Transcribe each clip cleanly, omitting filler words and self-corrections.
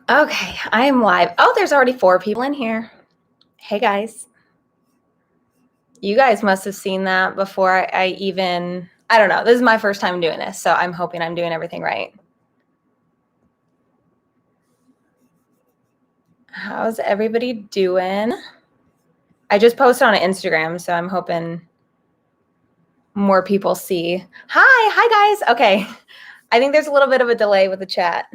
Okay, I am live. Oh, there's already 4 people in here. Hey, guys. You guys must have seen that before I don't know. This is my first time doing this, so I'm hoping I'm doing everything right. How's everybody doing? I just posted on Instagram, so I'm hoping more people see. Hi, guys. Okay, I think there's a little bit of a delay with the chat.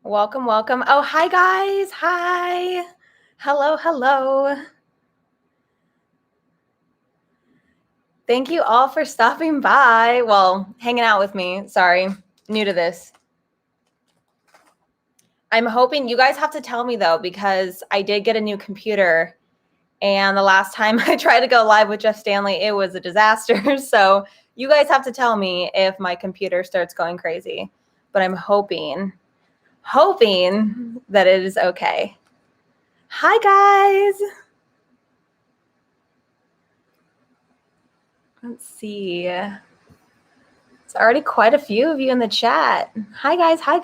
Welcome. Oh, hi, guys. Hi. Hello. Thank you all for stopping by. Well, hanging out with me. Sorry, new to this. I'm hoping you guys have to tell me though, because I did get a new computer and the last time I tried to go live with Jeff Stanley, it was a disaster. So you guys have to tell me if my computer starts going crazy, but I'm hoping that it is okay. Hi, guys. Let's see. It's already quite a few of you in the chat. Hi, guys. Hi,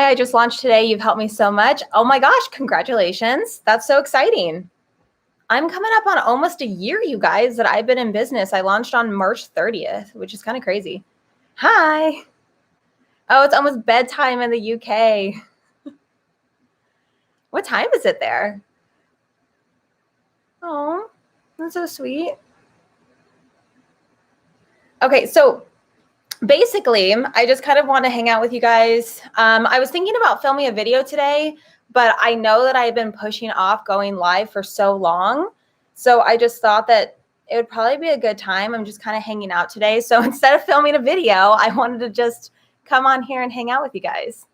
I just launched today. You've helped me so much. Oh my gosh, congratulations. That's so exciting. I'm coming up on almost a year, you guys, that I've been in business. I launched on March 30th, which is kind of crazy. Hi. Oh, it's almost bedtime in the UK. What time is it there? Oh, that's so sweet. Okay, so basically, I just kind of want to hang out with you guys. I was thinking about filming a video today, but I know that I've been pushing off going live for so long. So I just thought that it would probably be a good time. I'm just kind of hanging out today. So instead of filming a video, I wanted to just come on here and hang out with you guys.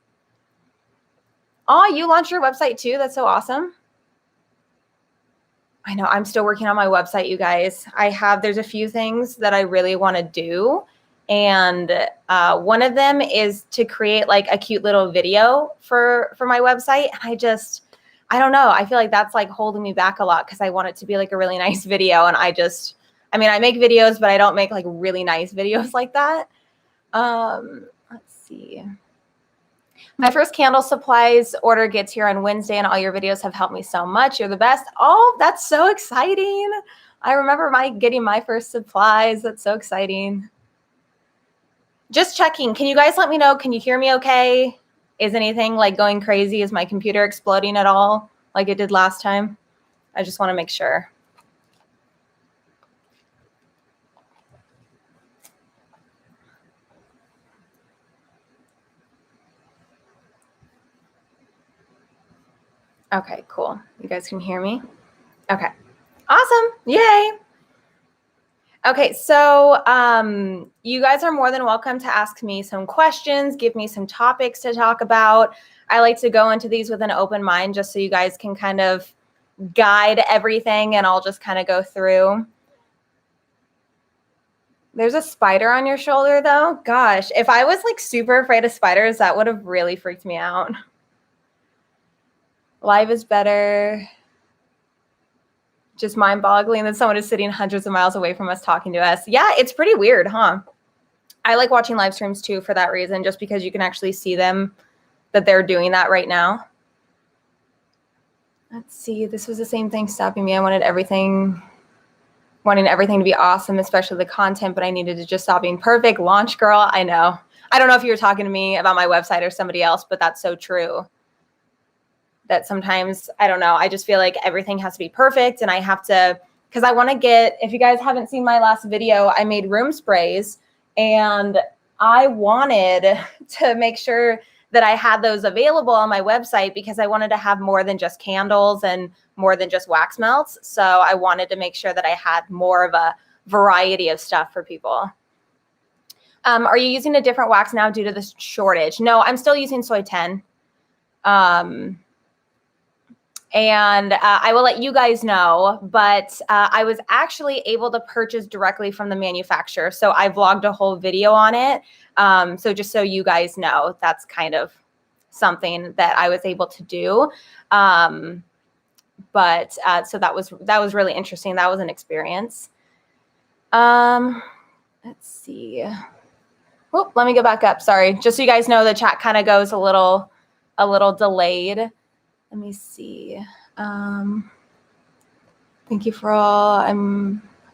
Oh, you launched your website too? That's so awesome. I know, I'm still working on my website, you guys. There's a few things that I really want to do. And one of them is to create like a cute little video for my website. And I don't know. I feel like that's like holding me back a lot because I want it to be like a really nice video. And I make videos, but I don't make like really nice videos like that. Let's see. My first candle supplies order gets here on Wednesday, and all your videos have helped me so much. You're the best. Oh, that's so exciting. I remember getting my first supplies. That's so exciting. Just checking. Can you guys let me know? Can you hear me okay? Is anything like going crazy? Is my computer exploding at all like it did last time? I just want to make sure. Okay, cool. You guys can hear me? Okay. Awesome. Yay. Okay, so you guys are more than welcome to ask me some questions, give me some topics to talk about. I like to go into these with an open mind just so you guys can kind of guide everything and I'll just kind of go through. There's a spider on your shoulder though. Gosh, if I was like super afraid of spiders, that would have really freaked me out. Live is better. Just mind-boggling that someone is sitting hundreds of miles away from us talking to us. Yeah, it's pretty weird, huh? I like watching live streams too for that reason, just because you can actually see them, that they're doing that right now. Let's see. This was the same thing stopping me. I wanting everything to be awesome, especially the content, but I needed to just stop being perfect. Launch girl, I know. I don't know if you were talking to me about my website or somebody else, but that's so true. That sometimes, I don't know, I just feel like everything has to be perfect and I have to, because I want to get, if you guys haven't seen my last video, I made room sprays and I wanted to make sure that I had those available on my website because I wanted to have more than just candles and more than just wax melts. So I wanted to make sure that I had more of a variety of stuff for people. Are you using a different wax now due to the shortage? No, I'm still using Soy 10. And I will let you guys know, but I was actually able to purchase directly from the manufacturer. So I vlogged a whole video on it. So just so you guys know, that's kind of something that I was able to do. So that was really interesting. That was an experience. Let's see. Whoop, let me go back up. Sorry. Just so you guys know, the chat kind of goes a little delayed. Let me see. Thank you for all.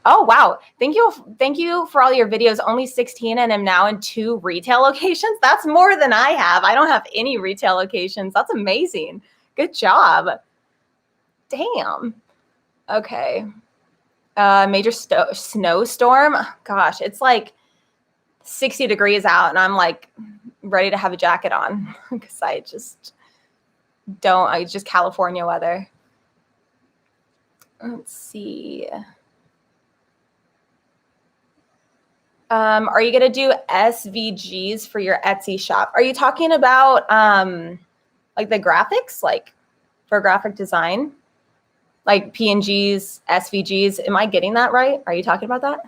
Oh, wow. Thank you for all your videos. Only 16 and I'm now in 2 retail locations. That's more than I have. I don't have any retail locations. That's amazing. Good job. Damn. Okay. Major snowstorm. Gosh, it's like 60 degrees out and I'm like ready to have a jacket on because I just California weather. Let's see. Are you going to do SVGs for your Etsy shop? Are you talking about like the graphics, like for graphic design, like PNGs, SVGs? Am I getting that right? Are you talking about that?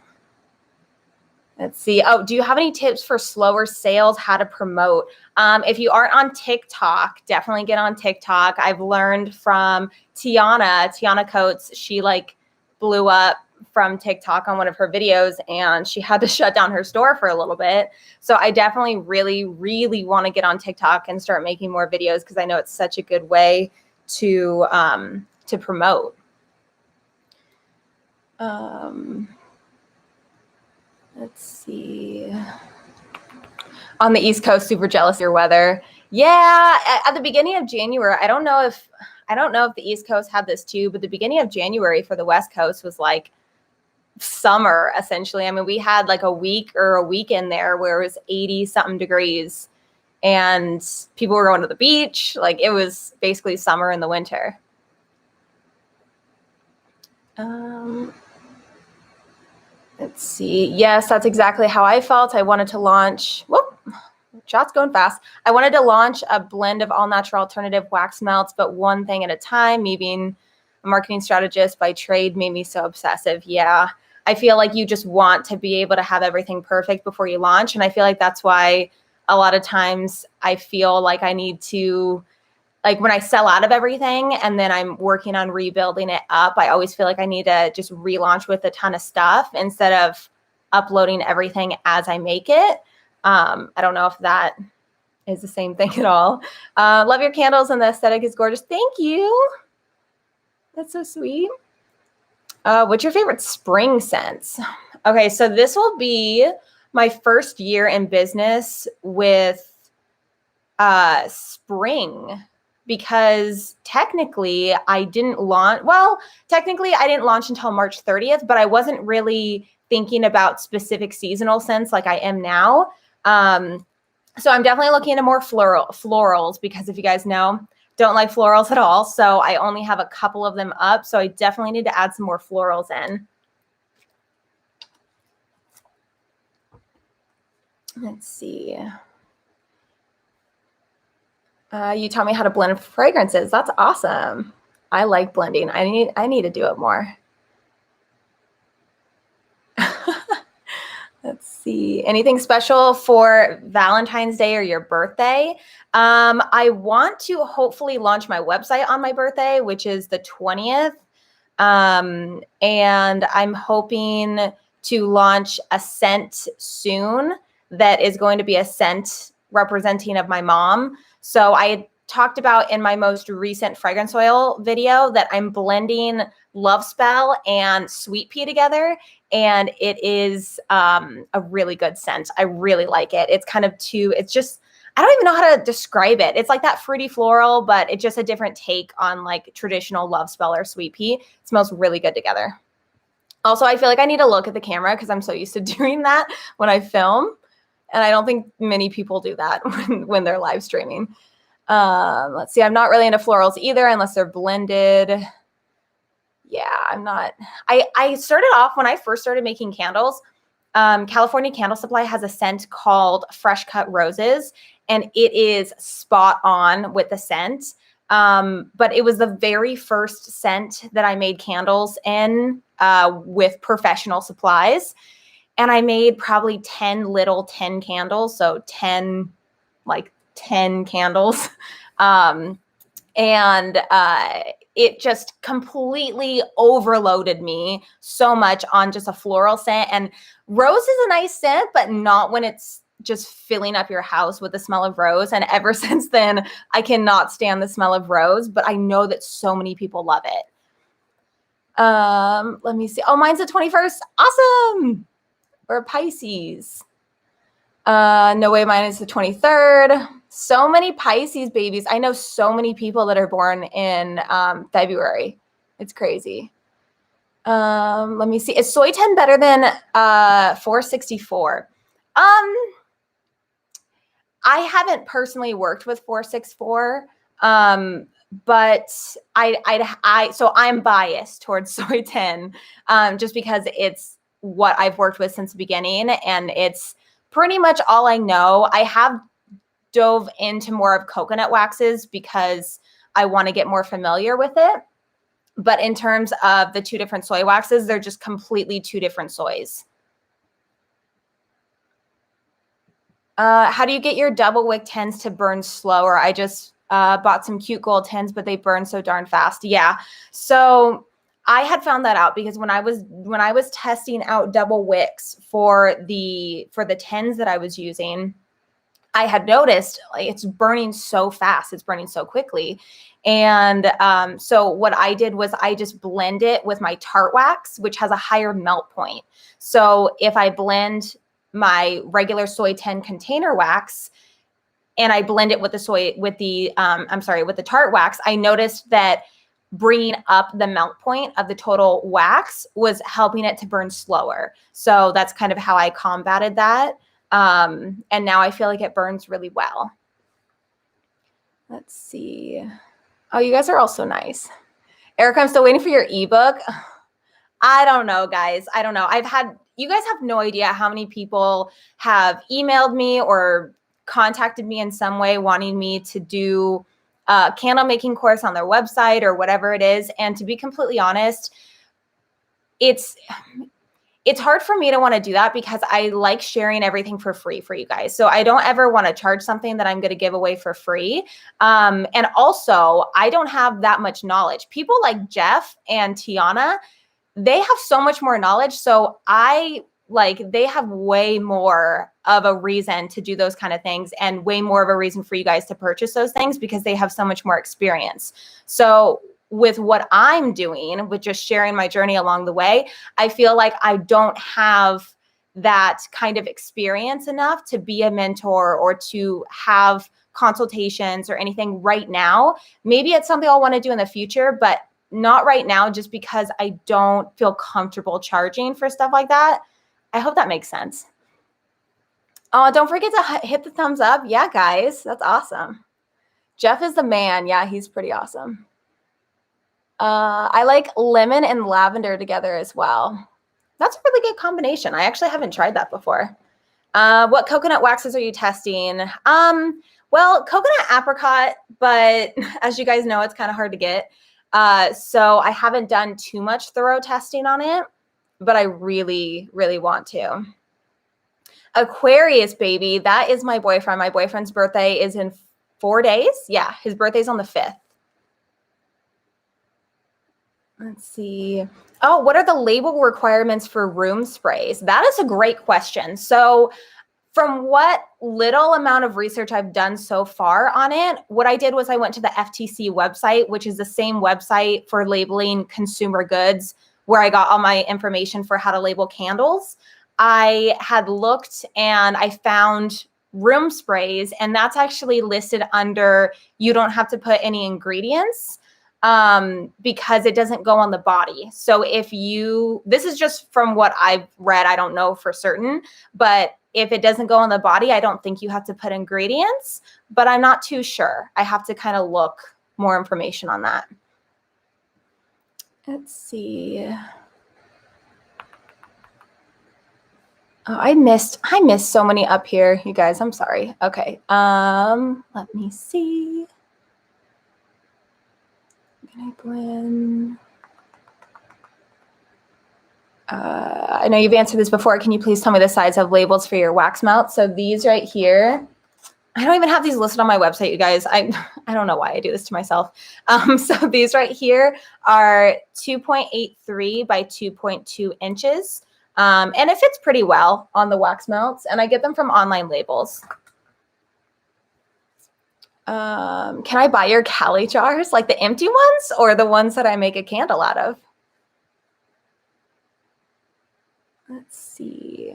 Let's see. Oh, do you have any tips for slower sales, how to promote? If you aren't on TikTok, definitely get on TikTok. I've learned from Tiana Coates. She like blew up from TikTok on one of her videos and she had to shut down her store for a little bit. So I definitely really, really want to get on TikTok and start making more videos because I know it's such a good way to promote. Let's see. On the East Coast, super jealous of your weather. Yeah, at the beginning of January, I don't know if the East Coast had this too, but the beginning of January for the West Coast was like summer essentially. I mean, we had like a week or a weekend there where it was 80 something degrees and people were going to the beach. Like it was basically summer in the winter. Let's see. Yes, that's exactly how I felt. I wanted to launch, whoop, chat's going fast. I wanted to launch a blend of all natural alternative wax melts, but one thing at a time. Me being a marketing strategist by trade made me so obsessive. Yeah, I feel like you just want to be able to have everything perfect before you launch. And I feel like that's why a lot of times I feel like I need to, like when I sell out of everything and then I'm working on rebuilding it up, I always feel like I need to just relaunch with a ton of stuff instead of uploading everything as I make it. I don't know if that is the same thing at all. Love your candles and the aesthetic is gorgeous. Thank you. That's so sweet. What's your favorite spring scents? Okay, so this will be my first year in business with spring. Because technically I didn't launch until March 30th, but I wasn't really thinking about specific seasonal scents like I am now. So I'm definitely looking into more florals because if you guys know, don't like florals at all. So I only have a couple of them up. So I definitely need to add some more florals in. Let's see. You taught me how to blend fragrances. That's awesome. I like blending. I need to do it more. Let's see. Anything special for Valentine's Day or your birthday? I want to hopefully launch my website on my birthday, which is the 20th. And I'm hoping to launch a scent soon that is going to be a scent representing of my mom. So I talked about in my most recent fragrance oil video that I'm blending Love Spell and Sweet Pea together. And it is a really good scent. I really like it. It's kind of it's just, I don't even know how to describe it. It's like that fruity floral, but it's just a different take on like traditional Love Spell or Sweet Pea. It smells really good together. Also, I feel like I need to look at the camera because I'm so used to doing that when I film. And I don't think many people do that when they're live streaming. Let's see. I'm not really into florals either unless they're blended. Yeah, I'm not. I started off when I first started making candles. California Candle Supply has a scent called Fresh Cut Roses, and it is spot on with the scent. But it was the very first scent that I made candles in with professional supplies. And I made probably 10 little 10 candles. So 10 candles. It just completely overloaded me so much on just a floral scent. And rose is a nice scent, but not when it's just filling up your house with the smell of rose. And ever since then, I cannot stand the smell of rose, but I know that so many people love it. Let me see. Oh, mine's the 21st. Awesome. Or Pisces. No way, mine is the 23rd. So many Pisces babies. I know so many people that are born in February. It's crazy. Let me see. Is soy 10 better than 464? I haven't personally worked with 464, but so I'm biased towards soy 10, just because it's what I've worked with since the beginning, and it's pretty much all I know. I have dove into more of coconut waxes because I want to get more familiar with it. But in terms of the two different soy waxes, they're just completely two different soys. How do you get your double wick 10s to burn slower? I just bought some cute gold 10s, but they burn so darn fast. Yeah. So I had found that out because when I was testing out double wicks for the 10s that I was using, I had noticed like it's burning so fast. It's burning so quickly. And so what I did was I just blend it with my tart wax, which has a higher melt point. So if I blend my regular soy 10 container wax and I blend it with the tart wax, I noticed that bringing up the melt point of the total wax was helping it to burn slower. So that's kind of how I combated that. And now I feel like it burns really well. Let's see. Oh, you guys are all so nice. Erica, I'm still waiting for your ebook. I don't know, guys. I don't know. You guys have no idea how many people have emailed me or contacted me in some way wanting me to do a candle making course on their website or whatever it is. And to be completely honest, it's hard for me to want to do that because I like sharing everything for free for you guys. So I don't ever want to charge something that I'm going to give away for free. And also, I don't have that much knowledge. People like Jeff and Tiana, they have so much more knowledge. So they have way more of a reason to do those kind of things and way more of a reason for you guys to purchase those things because they have so much more experience. So with what I'm doing, with just sharing my journey along the way, I feel like I don't have that kind of experience enough to be a mentor or to have consultations or anything right now. Maybe it's something I'll want to do in the future, but not right now just because I don't feel comfortable charging for stuff like that. I hope that makes sense. Don't forget to hit the thumbs up. Yeah, guys, that's awesome. Jeff is the man. Yeah, he's pretty awesome. I like lemon and lavender together as well. That's a really good combination. I actually haven't tried that before. What coconut waxes are you testing? Well, coconut apricot, but as you guys know, it's kind of hard to get. So I haven't done too much thorough testing on it, but I really, really want to. Aquarius, baby. That is my boyfriend. My boyfriend's birthday is in 4 days. Yeah, his birthday's on the 5th. Let's see. Oh, what are the label requirements for room sprays? That is a great question. So from what little amount of research I've done so far on it, what I did was I went to the FTC website, which is the same website for labeling consumer goods, where I got all my information for how to label candles. I had looked and I found room sprays, and that's actually listed under you don't have to put any ingredients because it doesn't go on the body. So this is just from what I've read, I don't know for certain, but if it doesn't go on the body, I don't think you have to put ingredients, but I'm not too sure. I have to kind of look more information on that. Let's see. Oh, I missed so many up here, you guys. I'm sorry. Okay. Let me see. Can I blend? I know you've answered this before. Can you please tell me the size of labels for your wax melt? So these right here, I don't even have these listed on my website, you guys. I don't know why I do this to myself. So these right here are 2.83 by 2.2 inches. And it fits pretty well on the wax melts, and I get them from online labels. Can I buy your Cali jars, like the empty ones or the ones that I make a candle out of? Let's see.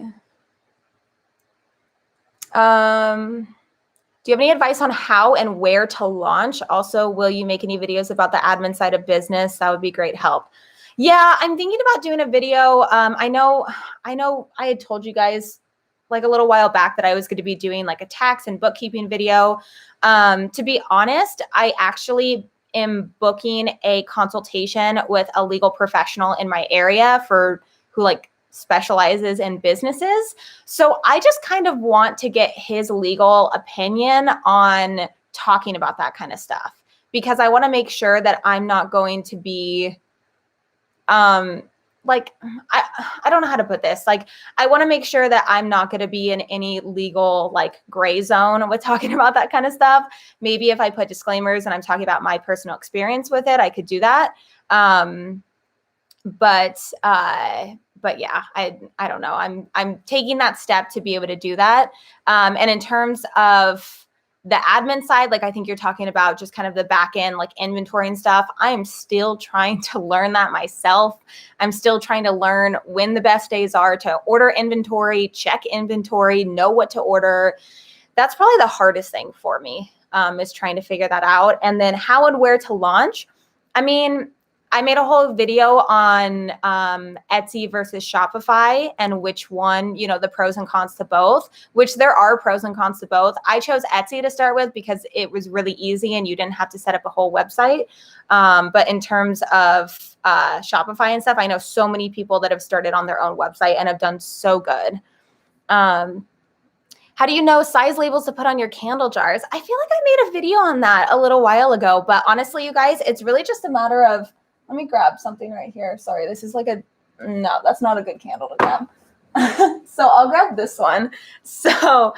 Do you have any advice on how and where to launch? Also, will you make any videos about the admin side of business? That would be great help. Yeah, I'm thinking about doing a video. I know I had told you guys like a little while back that I was going to be doing like a tax and bookkeeping video. To be honest, I actually am booking a consultation with a legal professional in my area who like specializes in businesses. So I just kind of want to get his legal opinion on talking about that kind of stuff, because I want to make sure that I'm not going to be like, I don't know how to put this. Like, I want to make sure that I'm not going to be in any legal like gray zone with talking about that kind of stuff. Maybe if I put disclaimers and I'm talking about my personal experience with it, I could do that. But yeah, I don't know. I'm taking that step to be able to do that. And in terms of the admin side, like I think you're talking about just kind of the back end, like inventory and stuff. I'm still trying to learn that myself. I'm still trying to learn when the best days are to order inventory, check inventory, know what to order. That's probably the hardest thing for me, is trying to figure that out. And then how and where to launch. I mean, I made a whole video on Etsy versus Shopify and which one, you know, the pros and cons to both, which there are pros and cons to both. I chose Etsy to start with because it was really easy and you didn't have to set up a whole website. But in terms of Shopify and stuff, I know so many people that have started on their own website and have done so good. How do you know size labels to put on your candle jars? I feel like I made a video on that a little while ago, but honestly, you guys, it's really just a matter of, let me grab something right here. Sorry, this is like no, that's not a good candle to grab. So I'll grab this one. So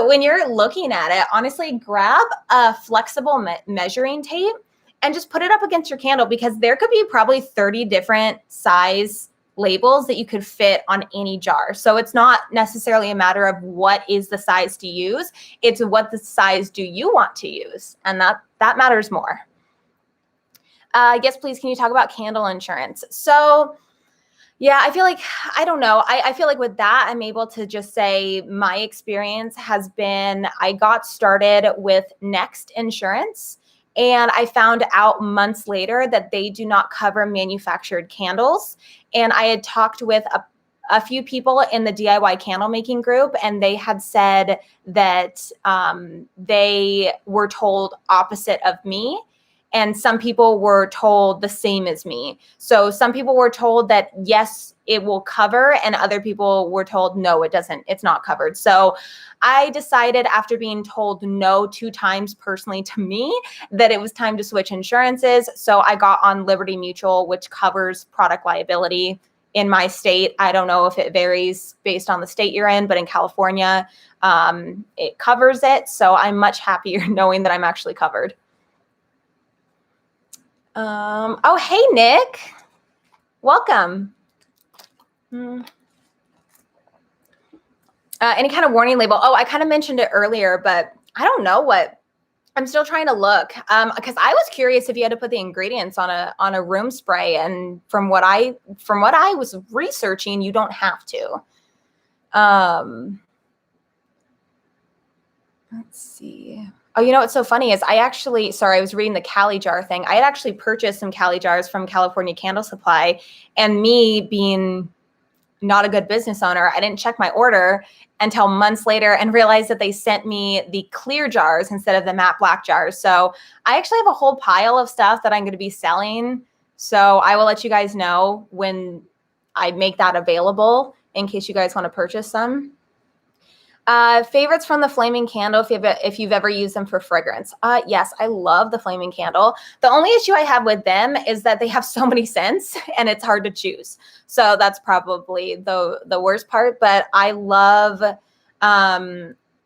when you're looking at it, honestly, grab a flexible measuring tape and just put it up against your candle, because there could be probably 30 different size labels that you could fit on any jar. So it's not necessarily a matter of what is the size to use. It's what the size do you want to use. And that matters more. Yes, please. Can you talk about candle insurance? So yeah, I feel like, I don't know. I feel like with that, I'm able to just say my experience has been, I got started with Next Insurance, and I found out months later that they do not cover manufactured candles. And I had talked with a few people in the DIY candle making group, and they had said that they were told opposite of me. And some people were told the same as me. So some people were told that, yes, it will cover, and other people were told, no, it doesn't. It's not covered. So I decided, after being told no 2 times personally to me, that it was time to switch insurances. So I got on Liberty Mutual, which covers product liability in my state. I don't know if it varies based on the state you're in, but in California, it covers it. So I'm much happier knowing that I'm actually covered. Oh, hey, Nick. Welcome. Any kind of warning label? Oh, I kind of mentioned it earlier, but I don't know what. I'm still trying to look, because I was curious if you had to put the ingredients on a room spray, and from what I was researching, you don't have to. Let's see. Oh, you know what's so funny is I was reading the Cali jar thing. I had actually purchased some Cali jars from California Candle Supply, and me being not a good business owner, I didn't check my order until months later and realized that they sent me the clear jars instead of the matte black jars. So I actually have a whole pile of stuff that I'm going to be selling. So I will let you guys know when I make that available in case you guys want to purchase some. Favorites from the flaming candle, if you've ever used them for fragrance. Yes, I love the flaming candle. The only issue I have with them is that they have so many scents and it's hard to choose. So that's probably the worst part. But I love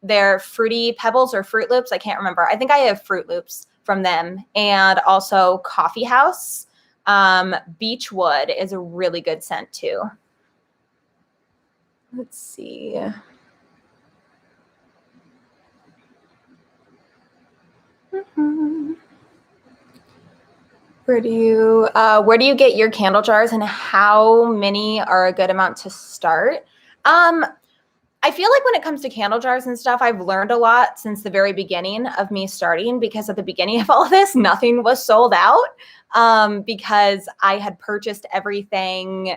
their Fruity Pebbles or Fruit Loops. I can't remember. I think I have Fruit Loops from them, and also Coffee House. Beechwood is a really good scent too. Let's see. Where do you get your candle jars, and how many are a good amount to start? I feel like when it comes to candle jars and stuff, I've learned a lot since the very beginning of me starting, because at the beginning of all of this, nothing was sold out, because I had purchased everything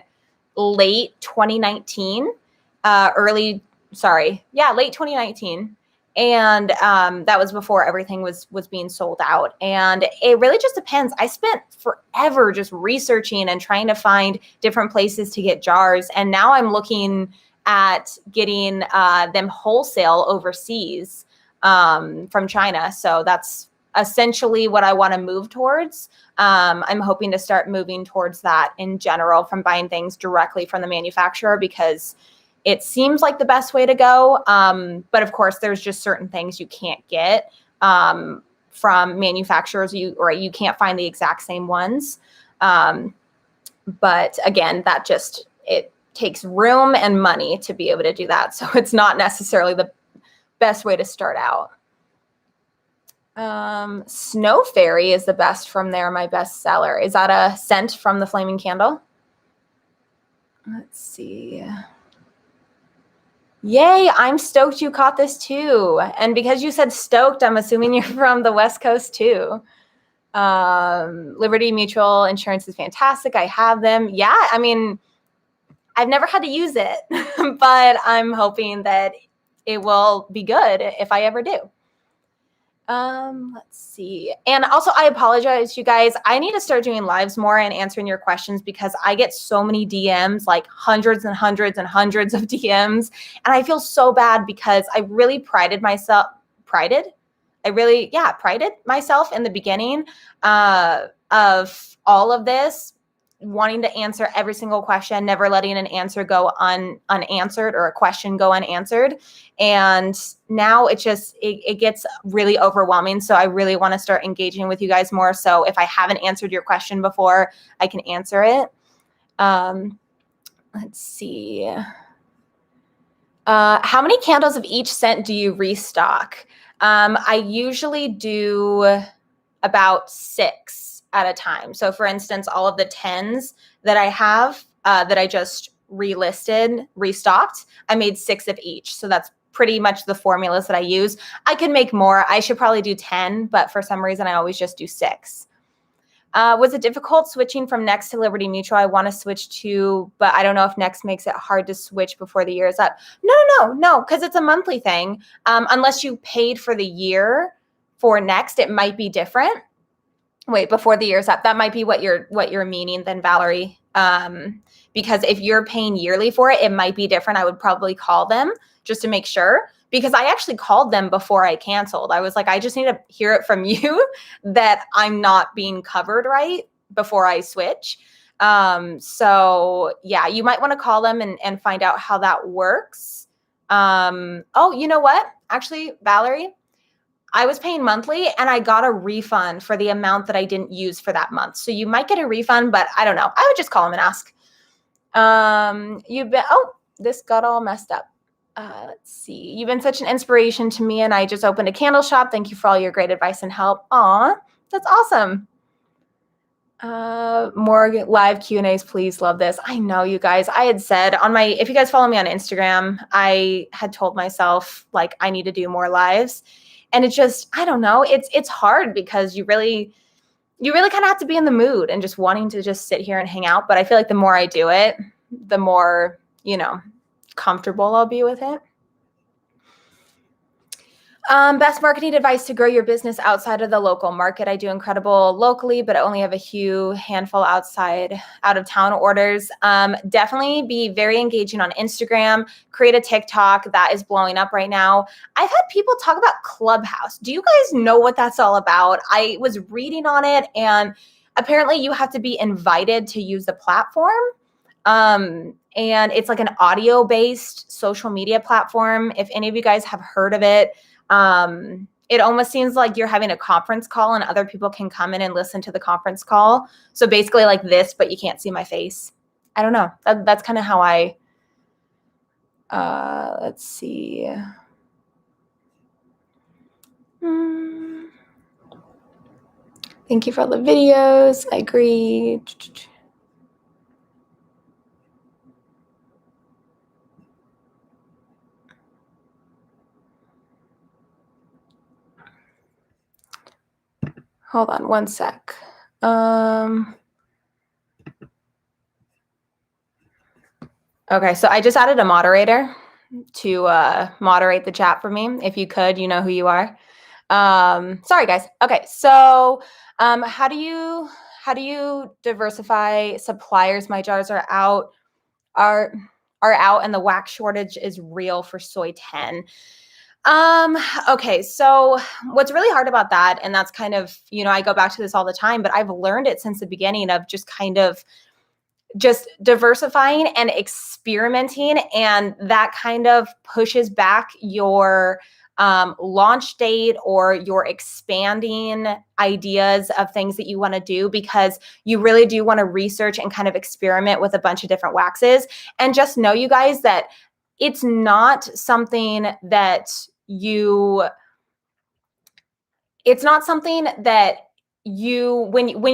late 2019, late 2019. And that was before everything was being sold out. And it really just depends. I spent forever just researching and trying to find different places to get jars. And now I'm looking at getting them wholesale overseas from China. So that's essentially what I want to move towards. I'm hoping to start moving towards that in general, from buying things directly from the manufacturer, because it seems like the best way to go. But of course, there's just certain things you can't get from manufacturers. You can't find the exact same ones. But again, it takes room and money to be able to do that. So it's not necessarily the best way to start out. Snow Fairy is the best from there, my best seller. Is that a scent from the Flaming Candle? Let's see. Yay, I'm stoked you caught this too. And because you said stoked, I'm assuming you're from the West Coast too. Liberty Mutual Insurance is fantastic. I have them. Yeah, I mean, I've never had to use it, but I'm hoping that it will be good if I ever do. Let's see. And also, I apologize, you guys. I need to start doing lives more and answering your questions, because I get so many DMs, like hundreds and hundreds and hundreds of DMs. And I feel so bad, because I really prided myself in the beginning of all of this, wanting to answer every single question, never letting an answer go unanswered, or a question go unanswered. And now it gets really overwhelming. So I really want to start engaging with you guys more. So if I haven't answered your question before, I can answer it. Let's see. How many candles of each scent do you restock? I usually do about 6 at a time. So for instance, all of the 10s that I have that I just restocked, I made 6 of each. So that's pretty much the formulas that I use. I can make more. I should probably do 10, but for some reason I always just do 6. Was it difficult switching from Next to Liberty Mutual? I want to switch to, but I don't know if Next makes it hard to switch before the year is up. No, because it's a monthly thing. Unless you paid for the year for Next, it might be different. Wait, before the year's up, that might be what you're meaning then, Valerie. Because if you're paying yearly for it, it might be different. I would probably call them just to make sure, because I actually called them before I canceled. I was like, I just need to hear it from you that I'm not being covered right before I switch. So yeah, you might want to call them and find out how that works. Oh, you know what? Actually, Valerie, I was paying monthly and I got a refund for the amount that I didn't use for that month. So you might get a refund, but I don't know. I would just call them and ask. This got all messed up. Let's see. You've been such an inspiration to me, and I just opened a candle shop. Thank you for all your great advice and help. Aw, that's awesome. More live Q&As, please. Love this. I know, you guys. I had said if you guys follow me on Instagram, I had told myself, like, I need to do more lives. And it's just, I don't know. It's hard, because you really kind of have to be in the mood and just wanting to just sit here and hang out. But I feel like the more I do it, the more, comfortable I'll be with it. Best marketing advice to grow your business outside of the local market. I do incredible locally, but I only have a handful out of town orders. Definitely be very engaging on Instagram. Create a TikTok that is blowing up right now. I've had people talk about Clubhouse. Do you guys know what that's all about? I was reading on it, and apparently you have to be invited to use the platform. And it's like an audio-based social media platform. If any of you guys have heard of it, it almost seems like you're having a conference call and other people can come in and listen to the conference call. So basically like this, but you can't see my face. I don't know. That's kind of how I Let's see. Thank you for all the videos. I agree. Hold on one sec. Okay, so I just added a moderator to moderate the chat for me. If you could, you know who you are. Sorry, guys. Okay, so how do you diversify suppliers? My jars are out, and the wax shortage is real for soy 10. Okay, so what's really hard about that, and that's kind of, I go back to this all the time, but I've learned it since the beginning of just kind of just diversifying and experimenting, and that kind of pushes back your launch date or your expanding ideas of things that you want to do, because you really do want to research and kind of experiment with a bunch of different waxes. And just know, you guys, that it's not something that when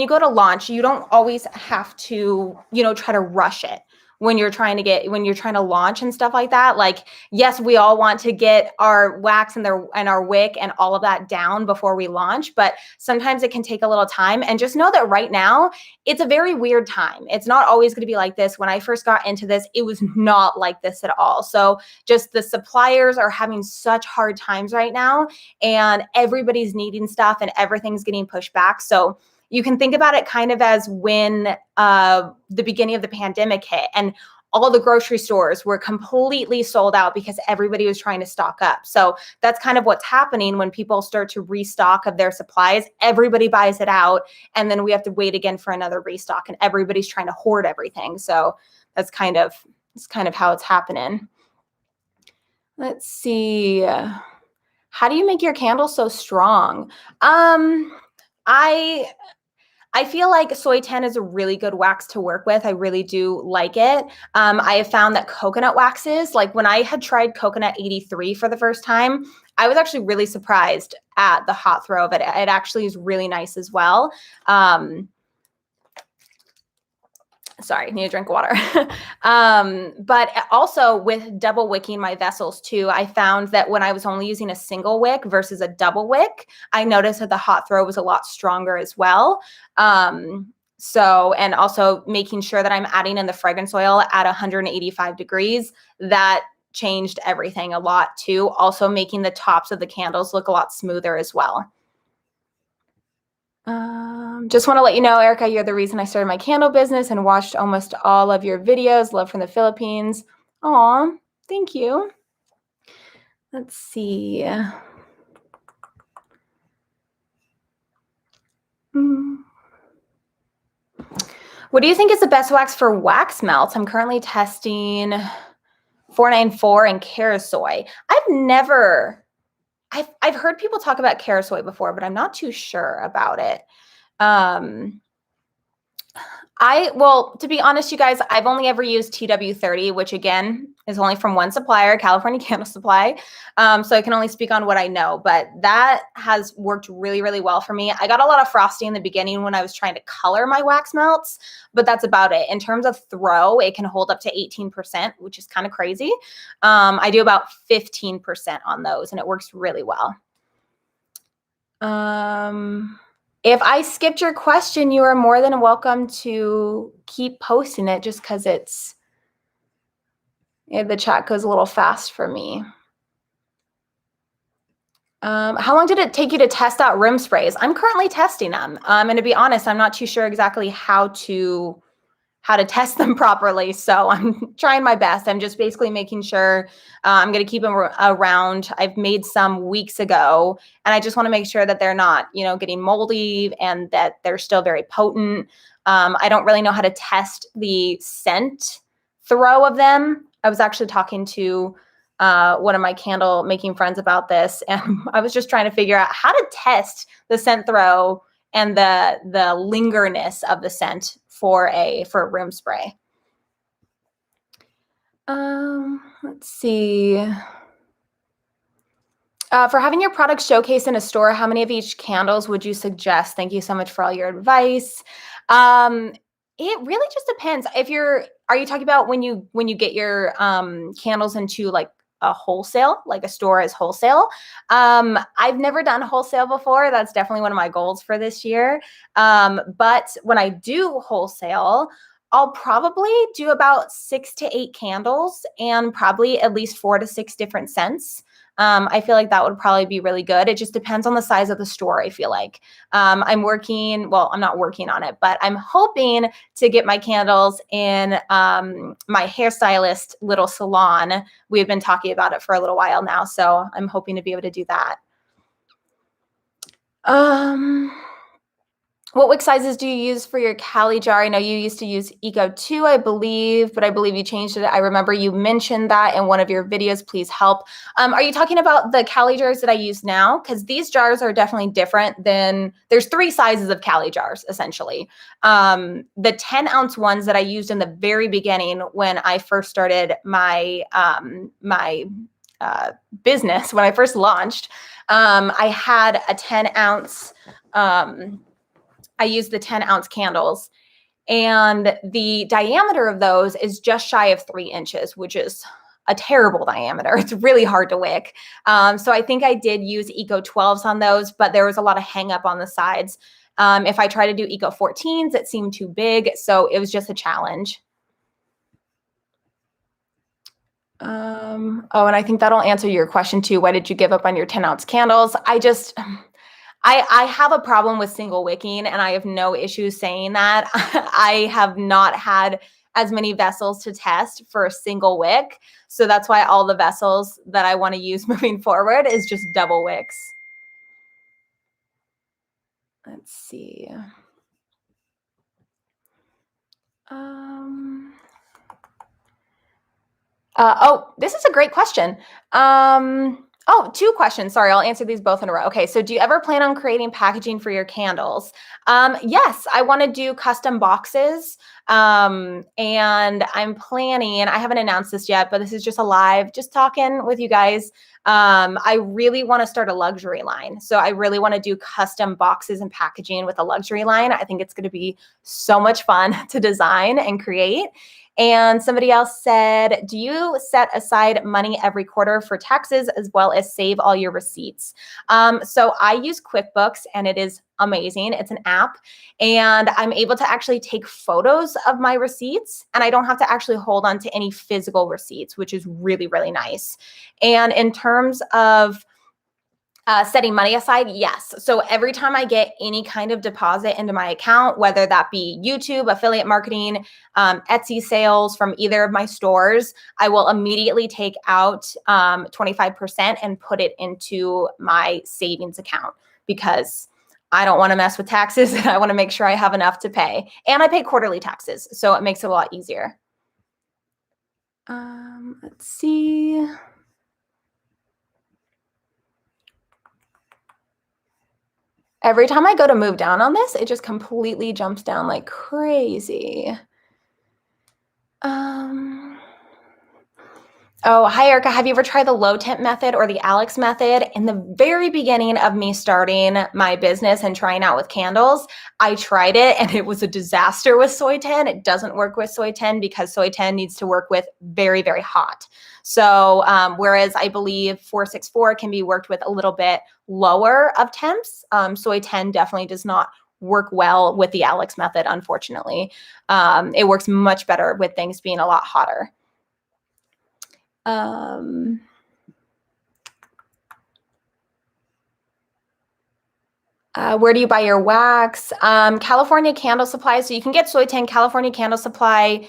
you go to launch, you don't always have to, try to rush it when you're trying to launch and stuff like that. Like, yes, we all want to get our wax and our wick and all of that down before we launch, but sometimes it can take a little time. And just know that right now, it's a very weird time. It's not always going to be like this. When I first got into this, it was not like this at all. So just the suppliers are having such hard times right now, and everybody's needing stuff and everything's getting pushed back. So you can think about it kind of as when the beginning of the pandemic hit and all the grocery stores were completely sold out because everybody was trying to stock up. So that's kind of what's happening when people start to restock of their supplies. Everybody buys it out, and then we have to wait again for another restock, and everybody's trying to hoard everything. So that's kind of how it's happening. Let's see. How do you make your candles so strong? I feel like soy 10 is a really good wax to work with. I really do like it. I have found that coconut waxes, like when I had tried coconut 83 for the first time, I was actually really surprised at the hot throw of it. It actually is really nice as well. Sorry, I need a drink of water. But also with double wicking my vessels too, I found that when I was only using a single wick versus a double wick, I noticed that the hot throw was a lot stronger as well. So, and also making sure that I'm adding in the fragrance oil at 185 degrees, that changed everything a lot too. Also making the tops of the candles look a lot smoother as well. Just want to let you know, Erica, you're the reason I started my candle business and watched almost all of your videos. Love from the Philippines. Aw, thank you. Let's see. What do you think is the best wax for wax melts? I'm currently testing 494 and Para Soy. I've heard people talk about Para Soy before, but I'm not too sure about it. Well, to be honest, you guys, I've only ever used TW30, which again is only from one supplier, California Candle Supply. So I can only speak on what I know, but that has worked really, really well for me. I got a lot of frosting in the beginning when I was trying to color my wax melts, but that's about it. In terms of throw, it can hold up to 18%, which is kind of crazy. I do about 15% on those, and it works really well. If I skipped your question, you are more than welcome to keep posting it, just because the chat goes a little fast for me. How long did it take you to test out room sprays? I'm currently testing them. And to be honest, I'm not too sure exactly how to test them properly. So I'm trying my best. I'm just basically making sure I'm going to keep them around. I've made some weeks ago, and I just want to make sure that they're not, getting moldy and that they're still very potent. I don't really know how to test the scent throw of them. I was actually talking to one of my candle making friends about this, and I was just trying to figure out how to test the scent throw and the lingerness of the scent for a room spray. Let's see. For having your product showcase in a store, how many of each candles would you suggest? Thank you so much for all your advice. It really just depends. Are you talking about when you get your candles into like a wholesale, like a store as wholesale? I've never done wholesale before. That's definitely one of my goals for this year. But when I do wholesale, I'll probably do about 6 to 8 candles and probably at least 4 to 6 different scents. I feel like that would probably be really good. It just depends on the size of the store, I feel like. I'm not working on it, but I'm hoping to get my candles in my hairstylist little salon. We've been talking about it for a little while now, so I'm hoping to be able to do that. What wick sizes do you use for your Cali jar? I know you used to use Eco 2, I believe, but I believe you changed it. I remember you mentioned that in one of your videos. Please help. Are you talking about the Cali jars that I use now? Because these jars are definitely different than, there's 3 sizes of Cali jars, essentially. The 10-ounce ones that I used in the very beginning when I first started my, business, when I first launched, I had a 10-ounce, I use the 10-ounce candles, and the diameter of those is just shy of 3 inches, which is a terrible diameter. It's really hard to wick. So I think I did use Eco 12s on those, but there was a lot of hang up on the sides. If I try to do Eco 14s, it seemed too big. So it was just a challenge. Oh, and I think that'll answer your question too. Why did you give up on your 10-ounce candles? I have a problem with single wicking, and I have no issue saying that. I have not had as many vessels to test for a single wick. So that's why all the vessels that I want to use moving forward is just double wicks. Let's see. Oh, this is a great question. Oh, 2 questions. Sorry, I'll answer these both in a row. Okay, so do you ever plan on creating packaging for your candles? Yes, I want to do custom boxes. And I'm planning, I haven't announced this yet, but this is just a live, just talking with you guys. I really want to start a luxury line. So I really want to do custom boxes and packaging with a luxury line. I think it's going to be so much fun to design and create. And somebody else said, do you set aside money every quarter for taxes as well as save all your receipts? So I use QuickBooks, and it is amazing. It's an app, and I'm able to actually take photos of my receipts, and I don't have to actually hold on to any physical receipts, which is really, really nice. And in terms of setting money aside, yes. So every time I get any kind of deposit into my account, whether that be YouTube, affiliate marketing, Etsy sales from either of my stores, I will immediately take out 25% and put it into my savings account, because I don't want to mess with taxes, and I want to make sure I have enough to pay. And I pay quarterly taxes, so it makes it a lot easier. Let's see. Every time I go to move down on this, it just completely jumps down like crazy. Oh, hi, Erica. Have you ever tried the low temp method or the Alex method? In the very beginning of me starting my business and trying out with candles, I tried it, and it was a disaster with soy 10. It doesn't work with soy 10 because soy 10 needs to work with very, very hot. So whereas I believe 464 can be worked with a little bit lower of temps, soy 10 definitely does not work well with the Alex method, unfortunately. It works much better with things being a lot hotter. Where do you buy your wax? California Candle Supply. So you can get soy 10 California Candle Supply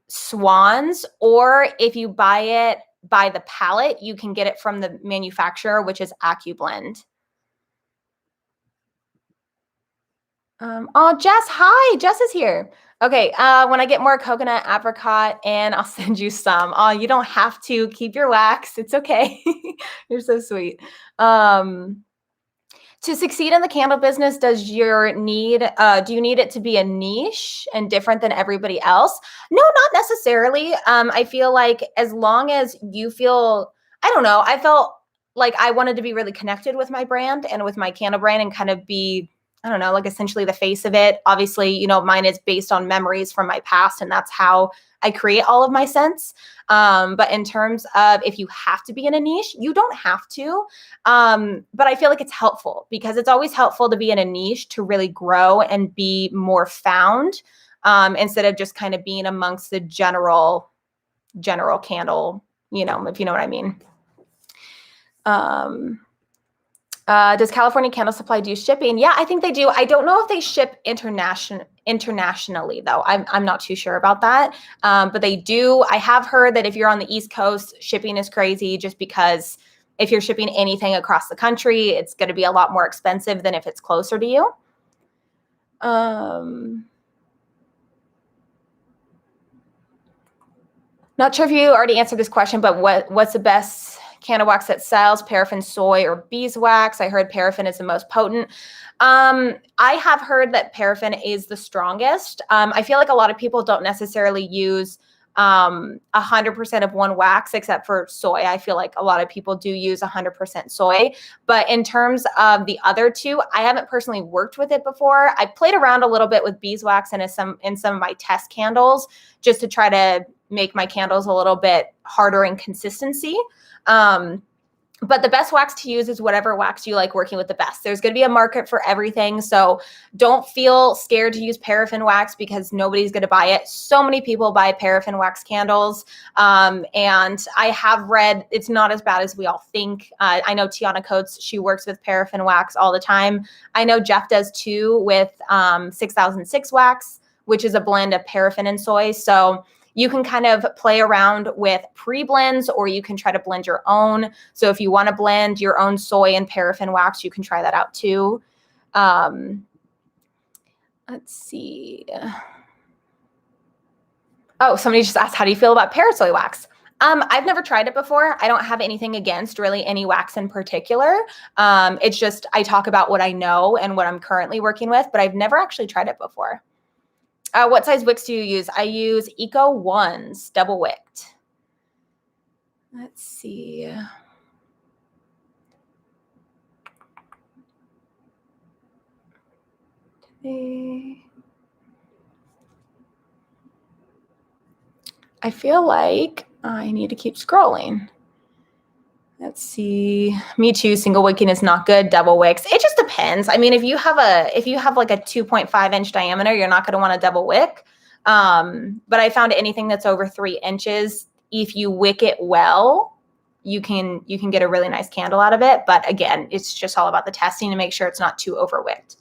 swans, or if you buy it by the pallet, you can get it from the manufacturer, which is AccuBlend. Oh, Jess, hi. Jess is here. Okay, when I get more coconut apricot in, I'll send you some. Oh, you don't have to keep your wax. It's okay. You're so sweet. To succeed in the candle business, do you need it to be a niche and different than everybody else? No, not necessarily. I feel like as long as you feel, I don't know, I felt like I wanted to be really connected with my brand and with my candle brand and kind of be, I don't know, like essentially the face of it. Obviously, you know, mine is based on memories from my past, and that's how I create all of my scents. But in terms of if you have to be in a niche, you don't have to. But I feel like it's helpful because it's always helpful to be in a niche to really grow and be more found, instead of just kind of being amongst the general candle, you know, if you know what I mean. Does California Candle Supply do shipping? Yeah, I think they do. I don't know if they ship internationally though. I'm not too sure about that. But they do. I have heard that if you're on the East Coast, shipping is crazy just because if you're shipping anything across the country, it's going to be a lot more expensive than if it's closer to you. Not sure if you already answered this question, but what's the best candle wax that sells? Paraffin, soy, or beeswax? I heard paraffin is the most potent. I have heard that paraffin is the strongest. I feel like a lot of people don't necessarily use 100% of one wax except for soy. I feel like a lot of people do use 100% soy. But in terms of the other two, I haven't personally worked with it before. I played around a little bit with beeswax in some of my test candles just to try to make my candles a little bit harder in consistency. But the best wax to use is whatever wax you like working with the best. There's going to be a market for everything. So don't feel scared to use paraffin wax because nobody's going to buy it. So many people buy paraffin wax candles. And I have read it's not as bad as we all think. I know Tiana Coates, she works with paraffin wax all the time. I know Jeff does too with 6006 wax, which is a blend of paraffin and soy. So you can kind of play around with pre-blends or you can try to blend your own. So if you want to blend your own soy and paraffin wax, you can try that out too. Let's see. Oh, somebody just asked, how do you feel about Para Soy Wax? I've never tried it before. I don't have anything against really any wax in particular. It's just I talk about what I know and what I'm currently working with, but I've never actually tried it before. What size wicks do you use? I use Eco 1s, double wicked. Let's see. I feel like I need to keep scrolling. Let's see. Me too. Single wicking is not good. Double wicks. It just depends. I mean, if you have like a 2.5 inch diameter, you're not going to want a double wick. But I found anything that's over 3 inches, if you wick it well, you can get a really nice candle out of it. But again, it's just all about the testing to make sure it's not too overwicked.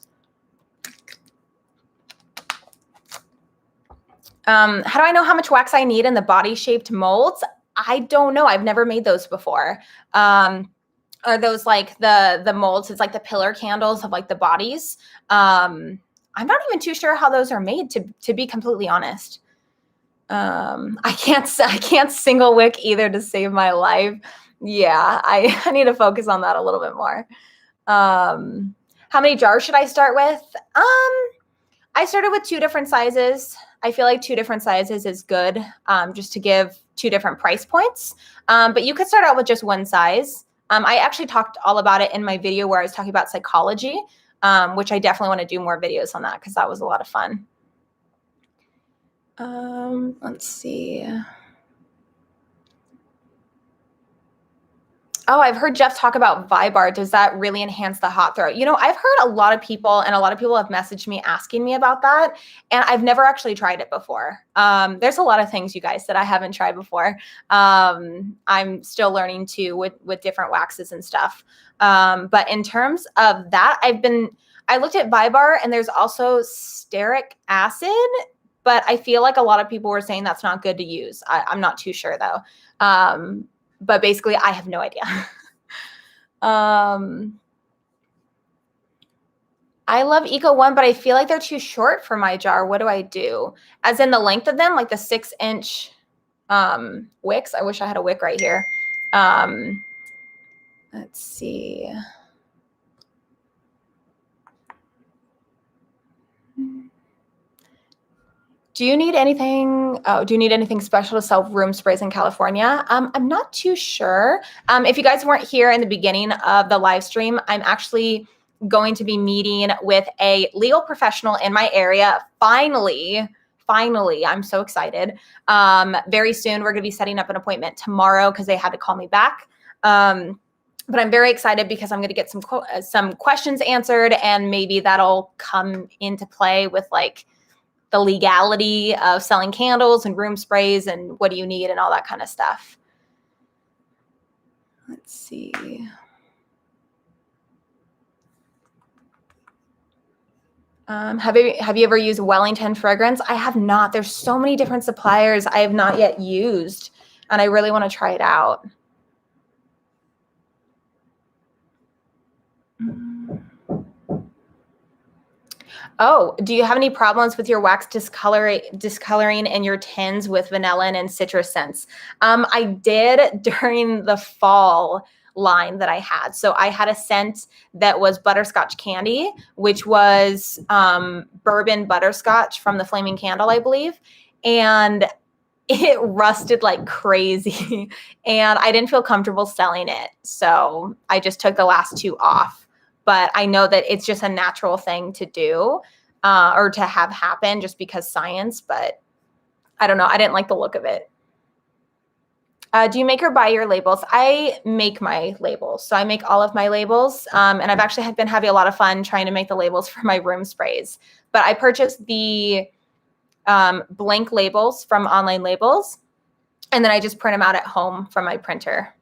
How do I know how much wax I need in the body shaped molds? I don't know. I've never made those before. Are those like the molds? It's like the pillar candles of like the bodies. I'm not even too sure how those are made, to be completely honest. I can't single wick either to save my life. Yeah, I need to focus on that a little bit more. How many jars should I start with? I started with 2 different sizes. I feel like 2 different sizes is good, just to give 2 different price points. But you could start out with just 1 size. I actually talked all about it in my video where I was talking about psychology, which I definitely want to do more videos on that because that was a lot of fun. Let's see. Oh, I've heard Jeff talk about Vibar. Does that really enhance the hot throw? You know, I've heard a lot of people, and a lot of people have messaged me asking me about that, and I've never actually tried it before. There's a lot of things, you guys, that I haven't tried before. I'm still learning too with different waxes and stuff. But in terms of that, I looked at Vibar, and there's also stearic acid, but I feel like a lot of people were saying that's not good to use. I'm not too sure though. But basically, I have no idea. I love Eco 1, but I feel like they're too short for my jar. What do I do? As in the length of them, like the 6-inch wicks. I wish I had a wick right here. Let's see. Do you need anything? Oh, do you need anything special to sell room sprays in California? I'm not too sure. If you guys weren't here in the beginning of the live stream, I'm actually going to be meeting with a legal professional in my area. Finally, I'm so excited. Very soon, we're going to be setting up an appointment tomorrow because they had to call me back. But I'm very excited because I'm going to get some questions answered, and maybe that'll come into play with like the legality of selling candles and room sprays and what do you need and all that kind of stuff. Let's see. Have you ever used Wellington fragrance? I have not. There's so many different suppliers I have not yet used, and I really want to try it out. Oh, do you have any problems with your wax discoloring in your tins with vanilla and citrus scents? I did during the fall line that I had. So I had a scent that was butterscotch candy, which was bourbon butterscotch from the Flaming Candle, I believe. And it rusted like crazy and I didn't feel comfortable selling it. So I just took the last two off. But I know that it's just a natural thing to do or to have happen just because science. But I don't know. I didn't like the look of it. Do you make or buy your labels? I make my labels. So I make all of my labels. And I've actually been having a lot of fun trying to make the labels for my room sprays. But I purchased the blank labels from Online Labels. And then I just print them out at home from my printer.